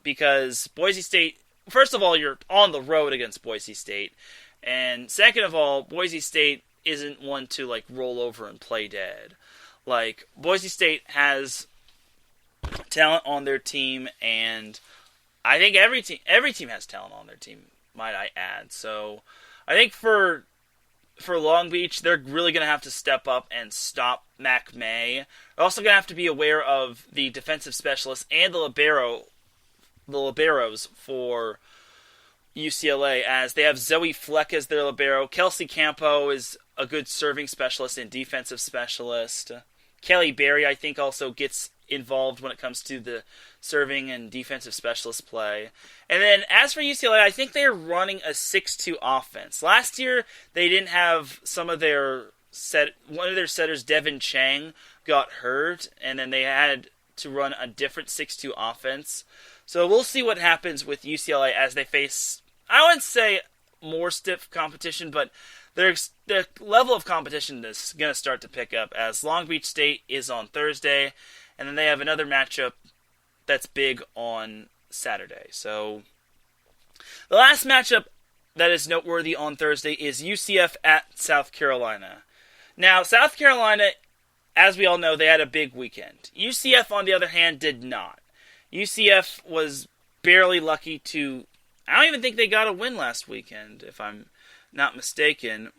because Boise State, first of all, you're on the road against Boise State, and second of all, Boise State isn't one to roll over and play dead. Boise State has talent on their team, and I think every team has talent on their team, might I add. So I think for Long Beach, they're really going to have to step up and stop McMay. They're also going to have to be aware of the defensive specialists and the liberos for UCLA, as they have Zoe Fleck as their libero. Kelsey Campo is a good serving specialist and defensive specialist. Kelly Berry, I think, also gets involved when it comes to the serving and defensive specialist play. And then as for UCLA, I think they're running a 6-2 offense. Last year, they didn't have one of their setters, Devin Chang, got hurt, and then they had to run a different 6-2 offense. So we'll see what happens with UCLA as they face, I wouldn't say more stiff competition, but their level of competition is going to start to pick up, as Long Beach State is on Thursday, and then they have another matchup that's big on Saturday. So the last matchup that is noteworthy on Thursday is UCF at South Carolina. Now, South Carolina, as we all know, they had a big weekend. UCF, on the other hand, did not. UCF was barely lucky to... I don't even think they got a win last weekend, if I'm not mistaken,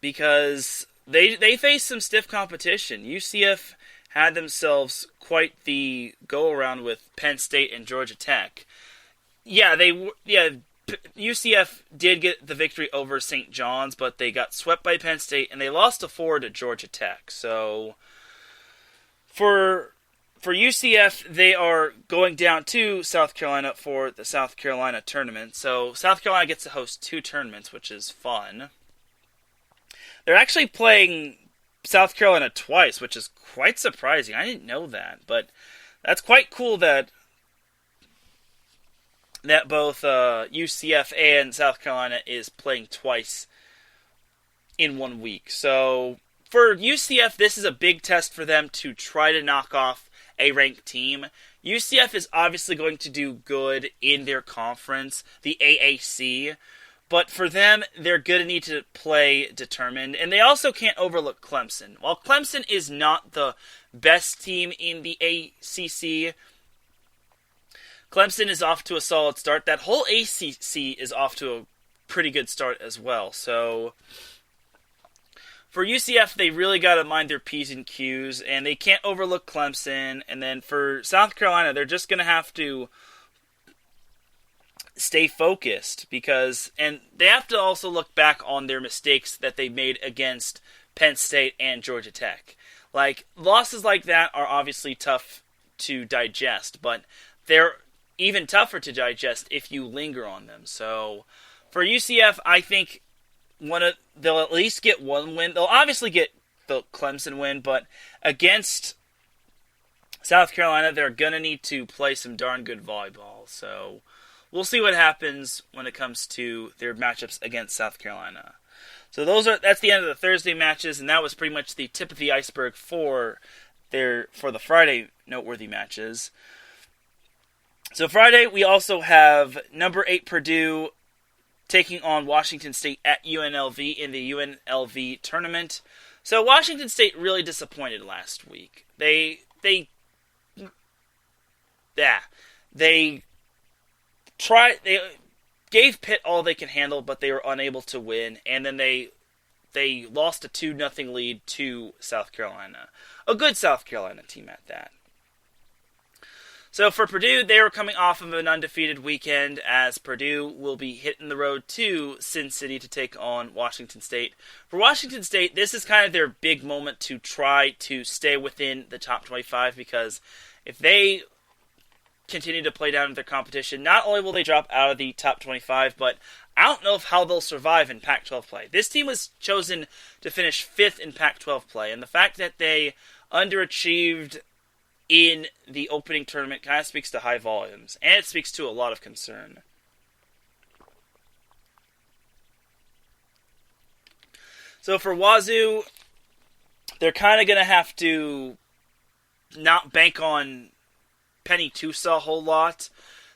because they faced some stiff competition. UCF had themselves quite the go-around with Penn State and Georgia Tech. UCF did get the victory over St. John's, but they got swept by Penn State, and they lost to 4 to Georgia Tech. So for UCF, they are going down to South Carolina for the South Carolina tournament. So South Carolina gets to host 2 tournaments, which is fun. They're actually playing South Carolina twice, which is quite surprising. I didn't know that, but that's quite cool that both UCF and South Carolina is playing twice in 1 week. So for UCF, this is a big test for them to try to knock off a ranked team. UCF is obviously going to do good in their conference, the AAC, but for them, they're going to need to play determined, and they also can't overlook Clemson. While Clemson is not the best team in the ACC, Clemson is off to a solid start. That whole ACC is off to a pretty good start as well. So for UCF, they really got to mind their P's and Q's, and they can't overlook Clemson. And then for South Carolina, they're just going to have to stay focused, and they have to also look back on their mistakes that they made against Penn State and Georgia Tech. Losses like that are obviously tough to digest, but they're even tougher to digest if you linger on them. So for UCF, I think they'll at least get one win. They'll obviously get the Clemson win, but against South Carolina, they're going to need to play some darn good volleyball. So we'll see what happens when it comes to their matchups against South Carolina. So that's the end of the Thursday matches, and that was pretty much the tip of the iceberg for the Friday noteworthy matches. So Friday, we also have number 8 Purdue taking on Washington State at UNLV in the UNLV tournament. So Washington State really disappointed last week. They gave Pitt all they can handle, but they were unable to win, and then they lost a 2-0 lead to South Carolina. A good South Carolina team at that. So for Purdue, they were coming off of an undefeated weekend, as Purdue will be hitting the road to Sin City to take on Washington State. For Washington State, this is kind of their big moment to try to stay within the top 25, because if they continue to play down their competition, not only will they drop out of the top 25, but I don't know how they'll survive in Pac-12 play. This team was chosen to finish 5th in Pac-12 play, and the fact that they underachieved in the opening tournament kind of speaks to high volumes, and it speaks to a lot of concern. So for Wazoo, they're kind of going to have to not bank on Penny Tusa a whole lot.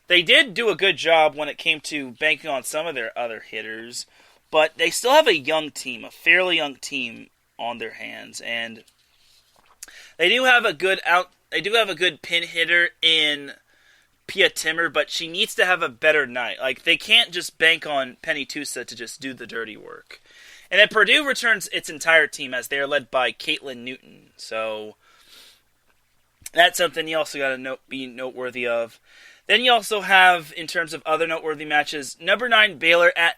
They did do a good job when it came to banking on some of their other hitters, but they still have a fairly young team on their hands, and they do have a good pin hitter in Pia Timmer, but she needs to have a better night. Like, they can't just bank on Penny Tusa to just do the dirty work. And then Purdue returns its entire team, as they are led by Caitlin Newton. So that's something you also got to be noteworthy of. Then you also have, in terms of other noteworthy matches, number 9 Baylor at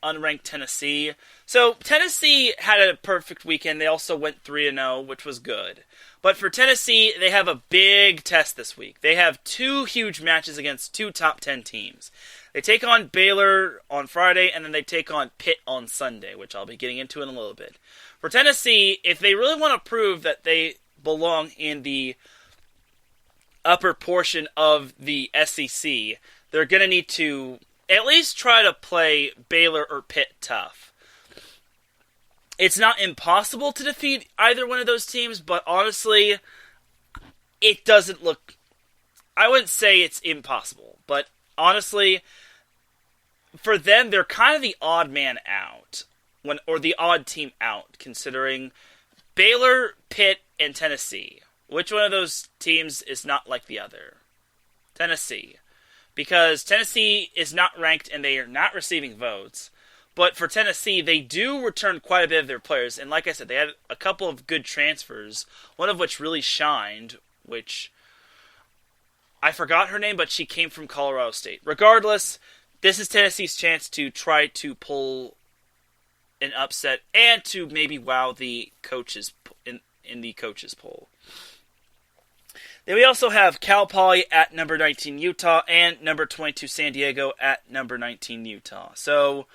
unranked Tennessee. So Tennessee had a perfect weekend. They also went 3-0, which was good. But for Tennessee, they have a big test this week. They have 2 huge matches against 2 top 10 teams. They take on Baylor on Friday, and then they take on Pitt on Sunday, which I'll be getting into in a little bit. For Tennessee, if they really want to prove that they belong in the upper portion of the SEC, they're going to need to at least try to play Baylor or Pitt tough. It's not impossible to defeat either one of those teams, but honestly, it doesn't look... I wouldn't say it's impossible, but honestly, for them, they're kind of the odd man out, or the odd team out, considering Baylor, Pitt, and Tennessee. Which one of those teams is not like the other? Tennessee. Because Tennessee is not ranked and they are not receiving votes. But for Tennessee, they do return quite a bit of their players. And like I said, they had a couple of good transfers. One of which really shined, which I forgot her name, but she came from Colorado State. Regardless, this is Tennessee's chance to try to pull an upset and to maybe wow the coaches in the coaches poll. Then we also have Cal Poly at number 19 Utah and number 22 San Diego at number 19 Utah. So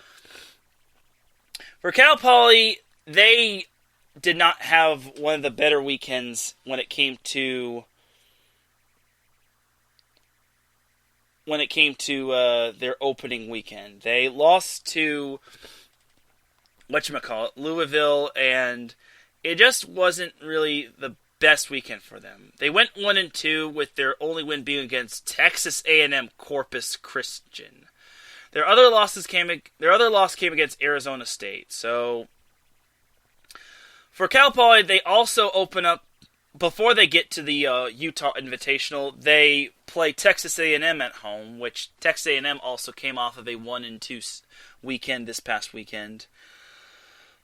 for Cal Poly, they did not have one of the better weekends when it came to their opening weekend. They lost to Louisville, and it just wasn't really the best weekend for them. They went 1-2 with their only win being against Texas A&M Corpus Christian. Their other loss came against Arizona State. So for Cal Poly, they also open up before they get to the Utah Invitational. They play Texas A&M at home, which Texas A&M also came off of a 1-2 weekend this past weekend.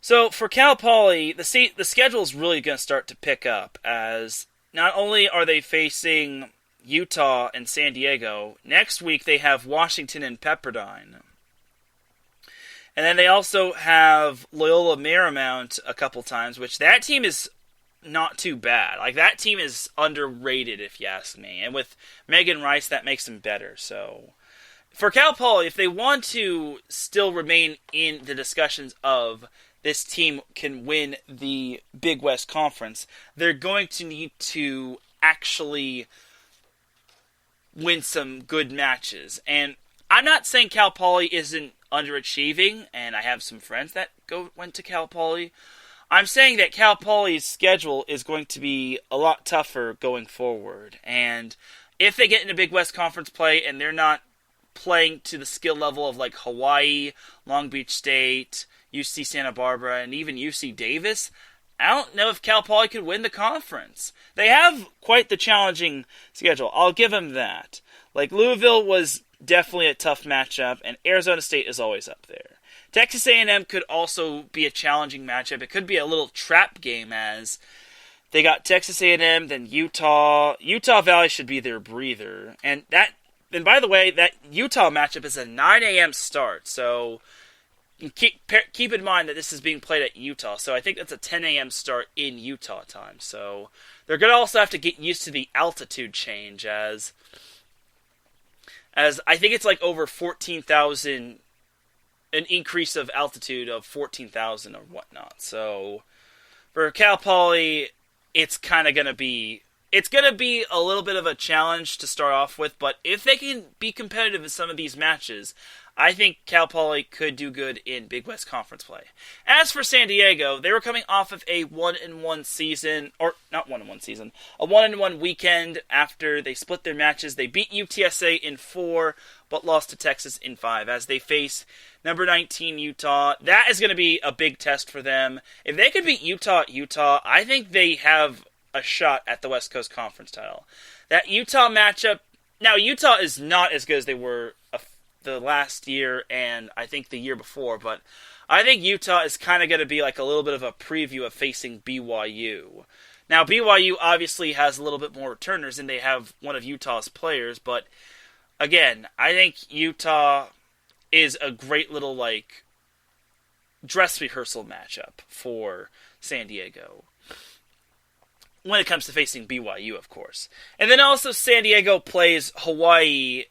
So for Cal Poly, the schedule is really going to start to pick up, as not only are they facing Utah and San Diego, next week they have Washington and Pepperdine. And then they also have Loyola Marymount a couple times, which that team is not too bad. Like, that team is underrated, if you ask me. And with Megan Rice, that makes them better. So, for Cal Poly, if they want to still remain in the discussions of this team can win the Big West Conference, they're going to need to actually win some good matches. And I'm not saying Cal Poly isn't underachieving, and I have some friends that went to Cal Poly. I'm saying that Cal Poly's schedule is going to be a lot tougher going forward. And if they get into Big West Conference play and they're not playing to the skill level of like Hawaii, Long Beach State, UC Santa Barbara, and even UC Davis, I don't know if Cal Poly could win the conference. They have quite the challenging schedule. I'll give them that. Like, Louisville was definitely a tough matchup, and Arizona State is always up there. Texas A&M could also be a challenging matchup. It could be a little trap game, as they got Texas A&M, then Utah. Utah Valley should be their breather. And by the way, that Utah matchup is a 9 a.m. start, so keep in mind that this is being played at Utah, so I think that's a 10 a.m. start in Utah time. So they're going to also have to get used to the altitude change, as I think it's like over 14,000, an increase of altitude of 14,000 or whatnot. So for Cal Poly, it's kind of going to be a little bit of a challenge to start off with, but if they can be competitive in some of these matches, I think Cal Poly could do good in Big West Conference play. As for San Diego, they were coming off of a 1-1 season, or not 1-1 season, a 1-1 weekend after they split their matches. They beat UTSA in 4, but lost to Texas in 5 as they face number 19 Utah. That is going to be a big test for them. If they could beat Utah, I think they have a shot at the West Coast Conference title. That Utah matchup, now Utah is not as good as they were the last year and I think the year before, but I think Utah is kind of going to be like a little bit of a preview of facing BYU. Now, BYU obviously has a little bit more returners and they have one of Utah's players, but again, I think Utah is a great little like dress rehearsal matchup for San Diego when it comes to facing BYU, of course. And then also San Diego plays Hawaii.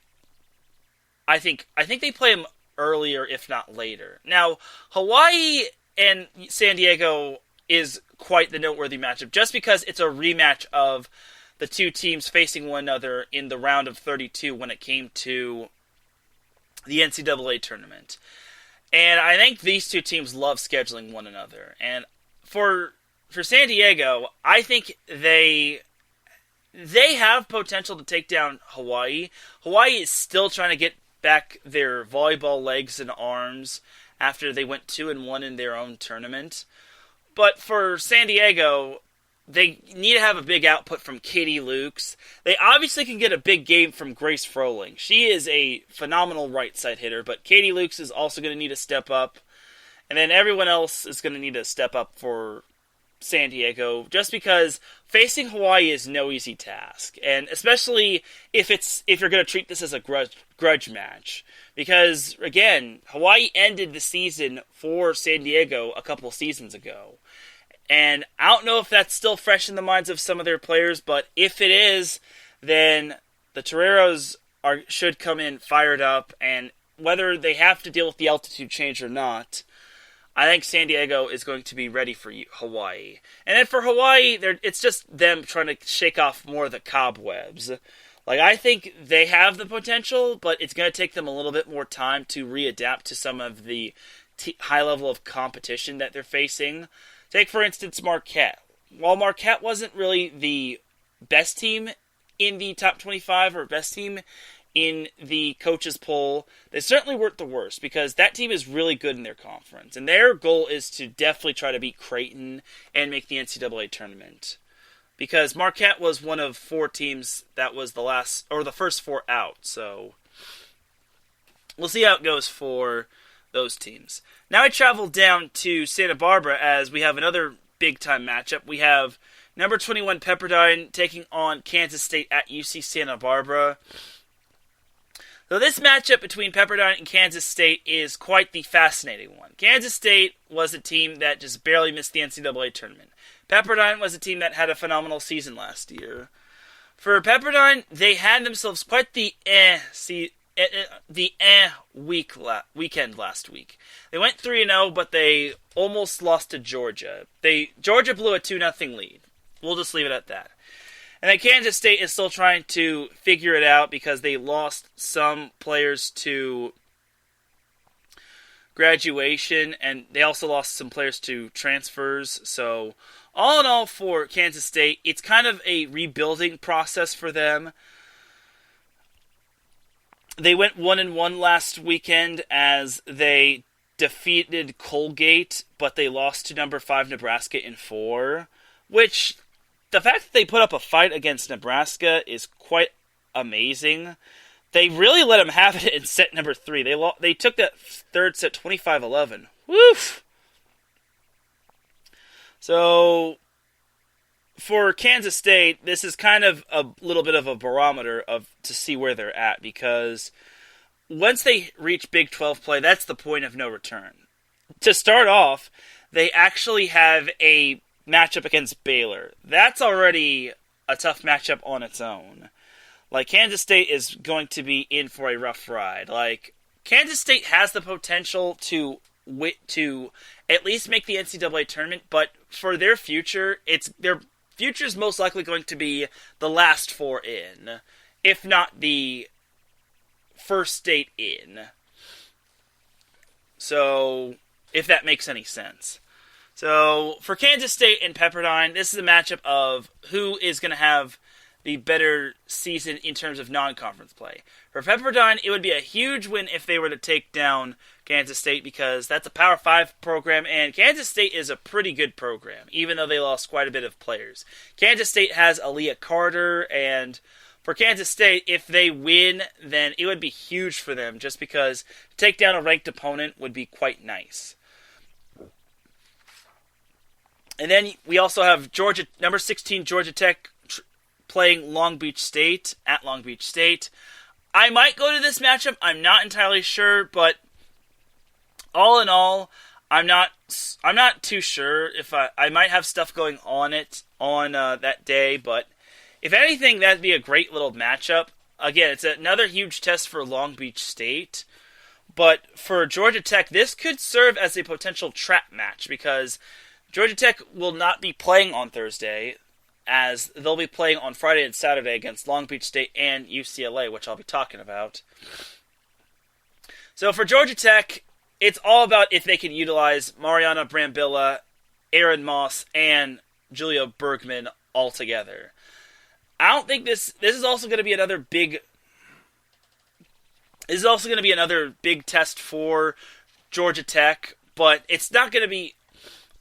I think they play them earlier, if not later. Now, Hawaii and San Diego is quite the noteworthy matchup, just because it's a rematch of the two teams facing one another in the round of 32 when it came to the NCAA tournament. And I think these two teams love scheduling one another. And for San Diego, I think they have potential to take down Hawaii. Hawaii is still trying to get back their volleyball legs and arms after they went 2-1 in their own tournament. But for San Diego, they need to have a big output from Katie Lukes. They obviously can get a big game from Grace Froling. She is a phenomenal right side hitter, but Katie Lukes is also going to need to step up. And then everyone else is going to need to step up for San Diego, just because facing Hawaii is no easy task, and especially if you're going to treat this as a grudge match, because again, Hawaii ended the season for San Diego a couple seasons ago, and I don't know if that's still fresh in the minds of some of their players, but if it is, then the Toreros should come in fired up, and whether they have to deal with the altitude change or not, I think San Diego is going to be ready for Hawaii. And then for Hawaii, it's just them trying to shake off more of the cobwebs. Like, I think they have the potential, but it's going to take them a little bit more time to readapt to some of the high level of competition that they're facing. Take, for instance, Marquette. While Marquette wasn't really the best team in the top 25 or best team in the coaches poll, they certainly weren't the worst, because that team is really good in their conference, and their goal is to definitely try to beat Creighton and make the NCAA tournament, because Marquette was one of 4 teams that was the first 4 out, so we'll see how it goes for those teams. Now I travel down to Santa Barbara as we have another big time matchup. We have number 21 Pepperdine taking on Kansas State at UC Santa Barbara. So this matchup between Pepperdine and Kansas State is quite the fascinating one. Kansas State was a team that just barely missed the NCAA tournament. Pepperdine was a team that had a phenomenal season last year. For Pepperdine, they had themselves quite the weekend last week. They went 3-0, but they almost lost to Georgia. Georgia blew a 2-0 lead. We'll just leave it at that. And then Kansas State is still trying to figure it out because they lost some players to graduation, and they also lost some players to transfers. So, all in all, for Kansas State, it's kind of a rebuilding process for them. They went 1-1 last weekend as they defeated Colgate, but they lost to number 5 Nebraska in 4, which the fact that they put up a fight against Nebraska is quite amazing. They really let them have it in set number 3. They took that third set 25-11. Woof! So, for Kansas State, this is kind of a little bit of a barometer to see where they're at, because once they reach Big 12 play, that's the point of no return. To start off, they actually have a matchup against Baylor. That's already a tough matchup on its own. Like, Kansas State is going to be in for a rough ride. Like, Kansas State has the potential to at least make the NCAA tournament, but for their future, their future is most likely going to be the last 4 in, if not the first state in. So, if that makes any sense. So, for Kansas State and Pepperdine, this is a matchup of who is going to have the better season in terms of non-conference play. For Pepperdine, it would be a huge win if they were to take down Kansas State, because that's a Power 5 program, and Kansas State is a pretty good program, even though they lost quite a bit of players. Kansas State has Aaliyah Carter, and for Kansas State, if they win, then it would be huge for them, just because to take down a ranked opponent would be quite nice. And then we also have number 16 Georgia Tech playing Long Beach State at Long Beach State. I might go to this matchup. I'm not entirely sure, but all in all, I'm not too sure if I might have stuff going on that day. But if anything, that'd be a great little matchup. Again, it's another huge test for Long Beach State. But for Georgia Tech, this could serve as a potential trap match, because Georgia Tech will not be playing on Thursday, as they'll be playing on Friday and Saturday against Long Beach State and UCLA, which I'll be talking about. So for Georgia Tech, it's all about if they can utilize Mariana Brambilla, Aaron Moss, and Julia Bergman all together. I don't think this is also going to be another big. This is also going to be another big test for Georgia Tech, but it's not going to be.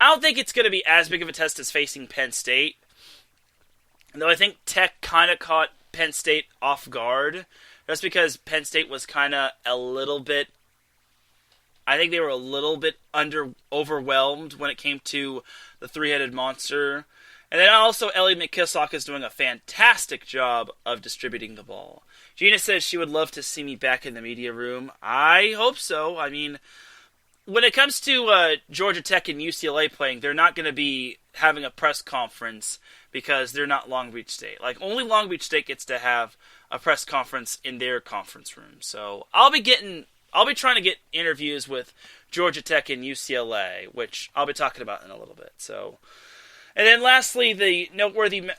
I don't think it's going to be as big of a test as facing Penn State. Though I think Tech kind of caught Penn State off guard, just because Penn State was kind of a little bit. I think they were a little bit overwhelmed when it came to the three-headed monster. And then also Ellie McKissock is doing a fantastic job of distributing the ball. Gina says she would love to see me back in the media room. I hope so. I mean, when it comes to Georgia Tech and UCLA playing, they're not going to be having a press conference because they're not Long Beach State. Like, only Long Beach State gets to have a press conference in their conference room. So I'll be trying to get interviews with Georgia Tech and UCLA, which I'll be talking about in a little bit. So, and then lastly, the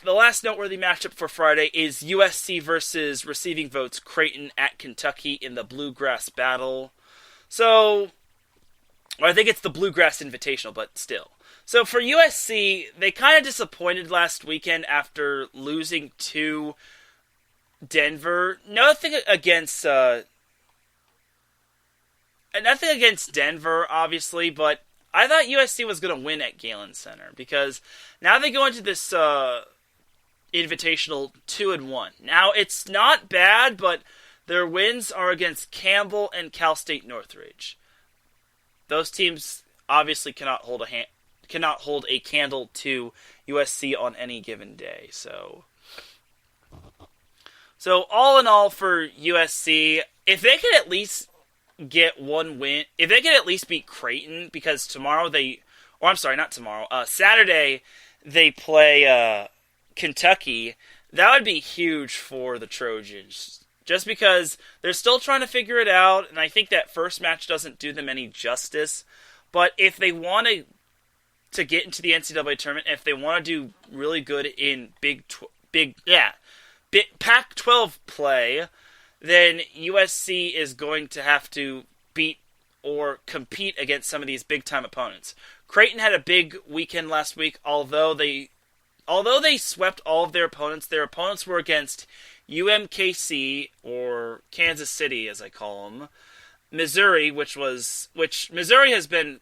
last noteworthy matchup for Friday is USC versus receiving votes Creighton at Kentucky in the Bluegrass Battle. So, I think it's the Bluegrass Invitational, but still. So for USC, they kind of disappointed last weekend after losing to Denver. Nothing against Denver, obviously, but I thought USC was going to win at Galen Center, because now they go into this Invitational 2-1. Now, it's not bad, but their wins are against Campbell and Cal State Northridge. Those teams obviously cannot hold a candle to USC on any given day. So all in all for USC, if they could at least get one win, if they could at least beat Creighton, because Saturday they play Kentucky, that would be huge for the Trojans. Just because they're still trying to figure it out, and I think that first match doesn't do them any justice. But if they want to get into the NCAA tournament, if they want to do really good in Pac-12 play, then USC is going to have to beat or compete against some of these big-time opponents. Creighton had a big weekend last week, although they swept all of their opponents were against UMKC, or Kansas City as I call them, Missouri, which Missouri has been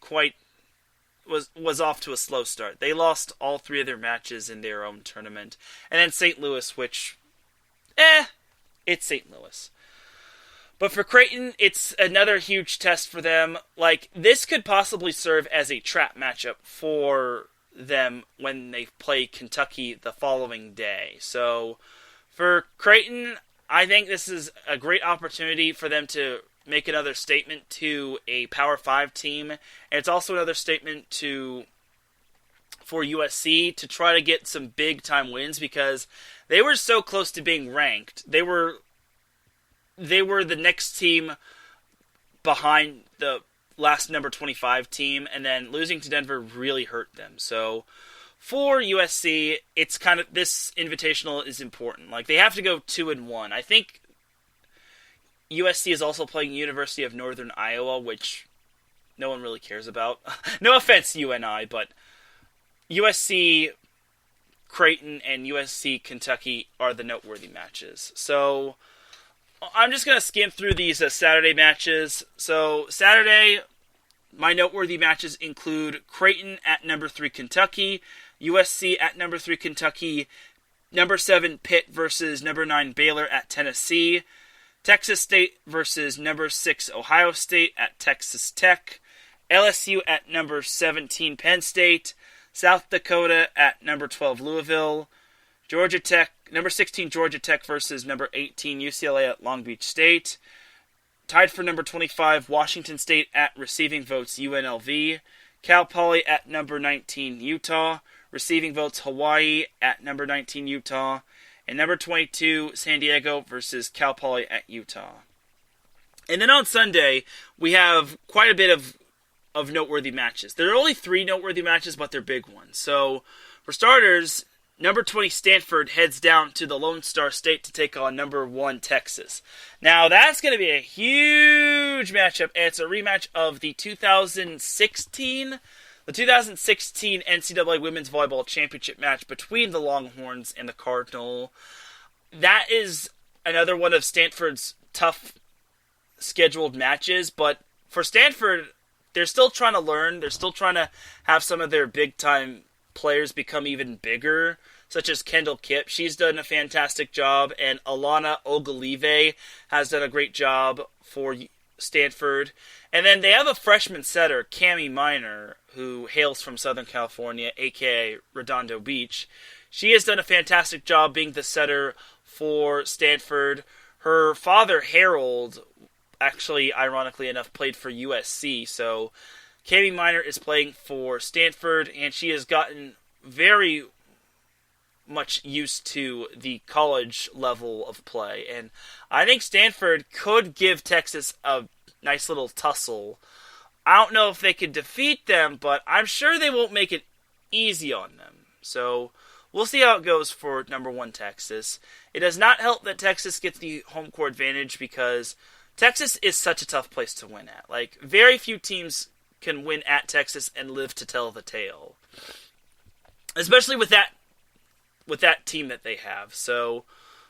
was off to a slow start. They lost all 3 of their matches in their own tournament. And then St. Louis, which, it's St. Louis. But for Creighton, it's another huge test for them. Like, this could possibly serve as a trap matchup for them when they play Kentucky the following day. So, for Creighton, I think this is a great opportunity for them to make another statement to a Power 5 team. And it's also another statement for USC to try to get some big-time wins, because they were so close to being ranked. They were the next team behind the last number 25 team, and then losing to Denver really hurt them. So for USC, it's kind of, this invitational is important. Like, they have to go 2-1. I think USC is also playing University of Northern Iowa, which no one really cares about. No offense, UNI, but USC Creighton and USC Kentucky are the noteworthy matches. So I'm just going to skim through these Saturday matches. So Saturday, my noteworthy matches include Creighton at number 3 Kentucky, USC at number 3 Kentucky, number 7 Pitt versus number 9 Baylor at Tennessee, Texas State versus number 6 Ohio State at Texas Tech, LSU at number 17 Penn State, South Dakota at number 12 Louisville, Georgia Tech, number 16 Georgia Tech versus number 18 UCLA at Long Beach State, tied for number 25 Washington State at receiving votes UNLV, Cal Poly at number 19 Utah, receiving votes Hawaii at number 19 Utah, and number 22 San Diego versus Cal Poly at Utah. And then on Sunday, we have quite a bit of noteworthy matches. There are only 3 noteworthy matches, but they're big ones. So, for starters, number 20 Stanford heads down to the Lone Star State to take on number 1 Texas. Now, that's going to be a huge matchup, and it's a rematch of the 2016 NCAA Women's Volleyball Championship match between the Longhorns and the Cardinal. That is another one of Stanford's tough scheduled matches, but for Stanford, they're still trying to learn. They're still trying to have some of their big-time players become even bigger, such as Kendall Kipp. She's done a fantastic job, and Alana Ogalive has done a great job for Stanford. And then they have a freshman setter, Cammie Minor, who hails from Southern California, a.k.a. Redondo Beach. She has done a fantastic job being the setter for Stanford. Her father, Harold, actually, ironically enough, played for USC, so Cammie Minor is playing for Stanford, and she has gotten very much used to the college level of play. And I think Stanford could give Texas a nice little tussle. I don't know if they could defeat them, but I'm sure they won't make it easy on them. So we'll see how it goes for number 1 Texas. It does not help that Texas gets the home court advantage, because Texas is such a tough place to win at. Like, very few teams can win at Texas and live to tell the tale, especially with that team that they have. So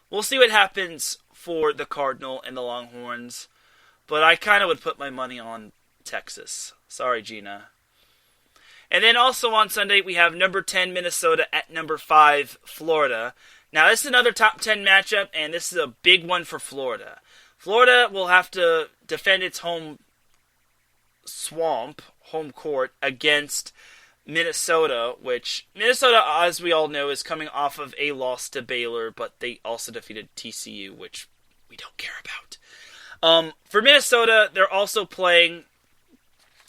we'll see what happens for the Cardinal and the Longhorns, but I kind of would put my money on Texas. Sorry, Gina. And then also on Sunday, we have number 10 Minnesota at number 5 Florida. Now, this is another top 10 matchup, and this is a big one for Florida. Florida will have to defend its home court, against Minnesota, which Minnesota, as we all know, is coming off of a loss to Baylor, but they also defeated TCU, which we don't care about. For Minnesota, they're also playing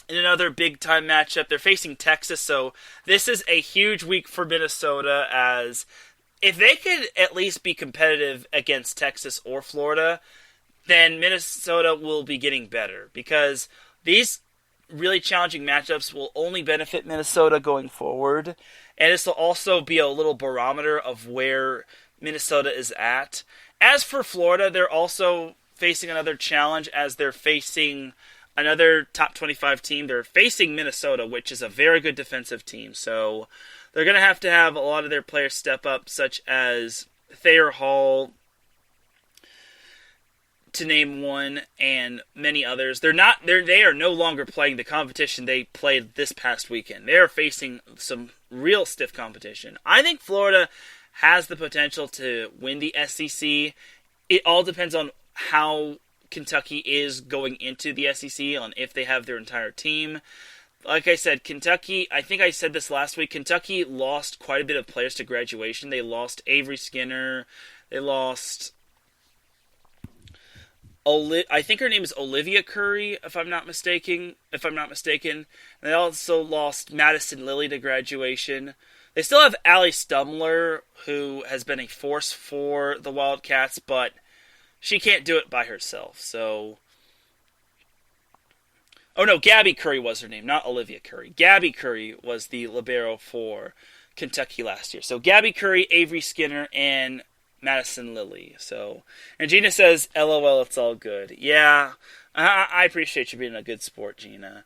in another big-time matchup. They're facing Texas, so this is a huge week for Minnesota, as if they could at least be competitive against Texas or Florida, then Minnesota will be getting better, because these really challenging matchups will only benefit Minnesota going forward, and this will also be a little barometer of where Minnesota is at. As for Florida, they're also facing another challenge, as they're facing another top 25 team. They're facing Minnesota, which is a very good defensive team. So they're going to have a lot of their players step up, such as Thayer Hall, to name one, and many others. They are no longer playing the competition they played this past weekend. They are facing some real stiff competition. I think Florida has the potential to win the SEC. It all depends on how Kentucky is going into the SEC, on if they have their entire team. Like I said, Kentucky, I think I said this last week, Kentucky lost quite a bit of players to graduation. They lost Avery Skinner. They lost, I think her name is Olivia Curry, if I'm not mistaken. And they also lost Madison Lilly to graduation. They still have Allie Stumler, who has been a force for the Wildcats, but she can't do it by herself, so... Oh no, Gabby Curry was her name, not Olivia Curry. Gabby Curry was the libero for Kentucky last year. So Gabby Curry, Avery Skinner, and Madison Lilly. So, and Gina says, LOL, it's all good. Yeah, I appreciate you being a good sport, Gina.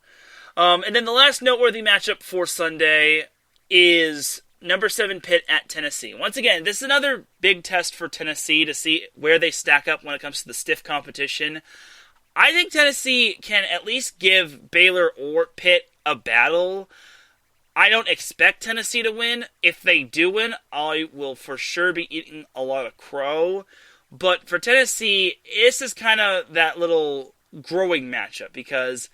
And then the last noteworthy matchup for Sunday is number 7 Pitt at Tennessee. Once again, this is another big test for Tennessee to see where they stack up when it comes to the stiff competition. I think Tennessee can at least give Baylor or Pitt a battle. I don't expect Tennessee to win. If they do win, I will for sure be eating a lot of crow. But for Tennessee, this is kind of that little growing matchup, because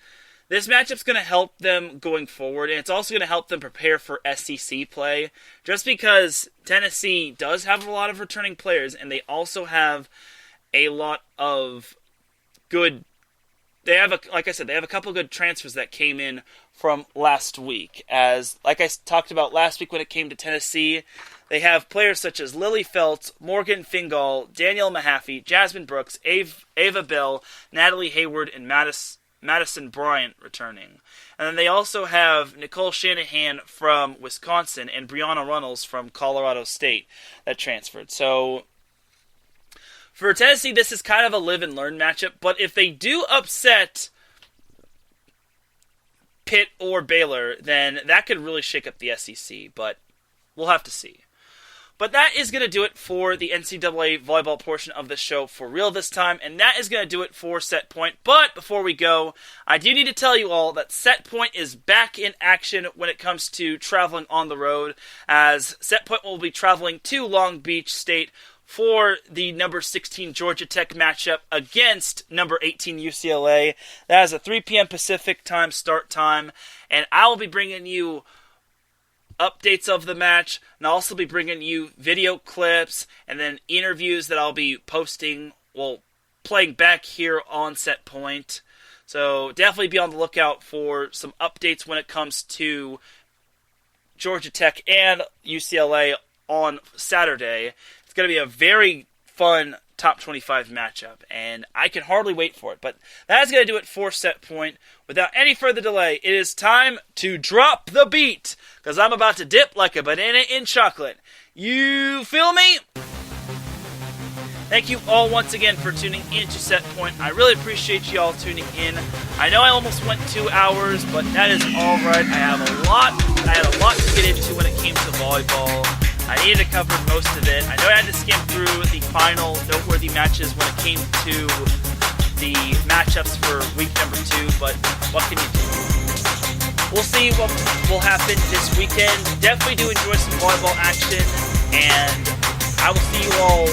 this matchup's going to help them going forward, and it's also going to help them prepare for SEC play, just because Tennessee does have a lot of returning players, and they also have a lot of good... Like I said, they have a couple of good transfers that came in from last week. As, like I talked about last week when it came to Tennessee, they have players such as Lily Felt, Morgan Fingal, Danielle Mahaffey, Jasmine Brooks, Ava Bell, Natalie Hayward, and Madison Bryant returning. And then they also have Nicole Shanahan from Wisconsin and Brianna Runnels from Colorado State that transferred. So for Tennessee, this is kind of a live and learn matchup, but if they do upset Pitt or Baylor, then that could really shake up the SEC, but we'll have to see. But that is going to do it for the NCAA volleyball portion of the show for real this time, and that is going to do it for Set Point. But before we go, I do need to tell you all that Set Point is back in action when it comes to traveling on the road, as Set Point will be traveling to Long Beach State for the number 16 Georgia Tech matchup against number 18 UCLA. That is a 3 p.m. Pacific time start time, and I will be bringing you updates of the match, and I'll also be bringing you video clips and then interviews that I'll be posting, playing back here on Set Point. So definitely be on the lookout for some updates when it comes to Georgia Tech and UCLA on Saturday. It's going to be a very fun top 25 matchup, and I can hardly wait for it. But that's going to do it for Set Point. Without any further delay, it is time to drop the beat, because I'm about to dip like a banana in chocolate. You feel me? Thank you all once again for tuning into Set Point. I really appreciate you all tuning in. I know I almost went 2 hours, but that is all right. I had a lot to get into when it came to volleyball. I needed to cover most of it. I know I had to skim through the final noteworthy matches when it came to the matchups for week number 2, but what can you do? We'll see what will happen this weekend. Definitely do enjoy some volleyball action, and I will see you all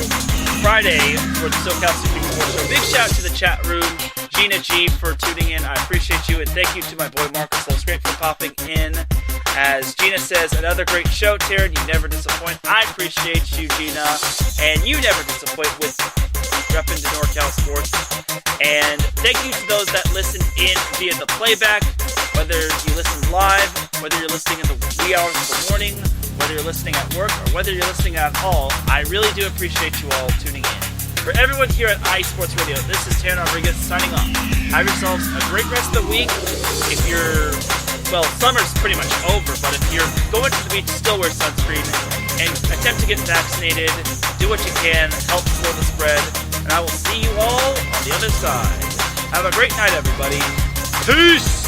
Friday for the SoCal Super Bowl. So big shout out to the chat room, Gina G, for tuning in. I appreciate you, and thank you to my boy Marcus Lowe's for popping in. As Gina says, another great show, Teran. You never disappoint. I appreciate you, Gina, and you never disappoint with repping to NorCal Sports. And thank you to those that listen in via the playback, whether you listen live, whether you're listening in the wee hours of the morning, whether you're listening at work, or whether you're listening at all. I really do appreciate you all tuning in. For everyone here at iSports Radio, this is Teran Rodriguez signing off. Have yourselves a great rest of the week. If you're, well, summer's pretty much over, but if you're going to the beach, still wear sunscreen and attempt to get vaccinated. Do what you can, help slow the spread, and I will see you all on the other side. Have a great night, everybody. Peace!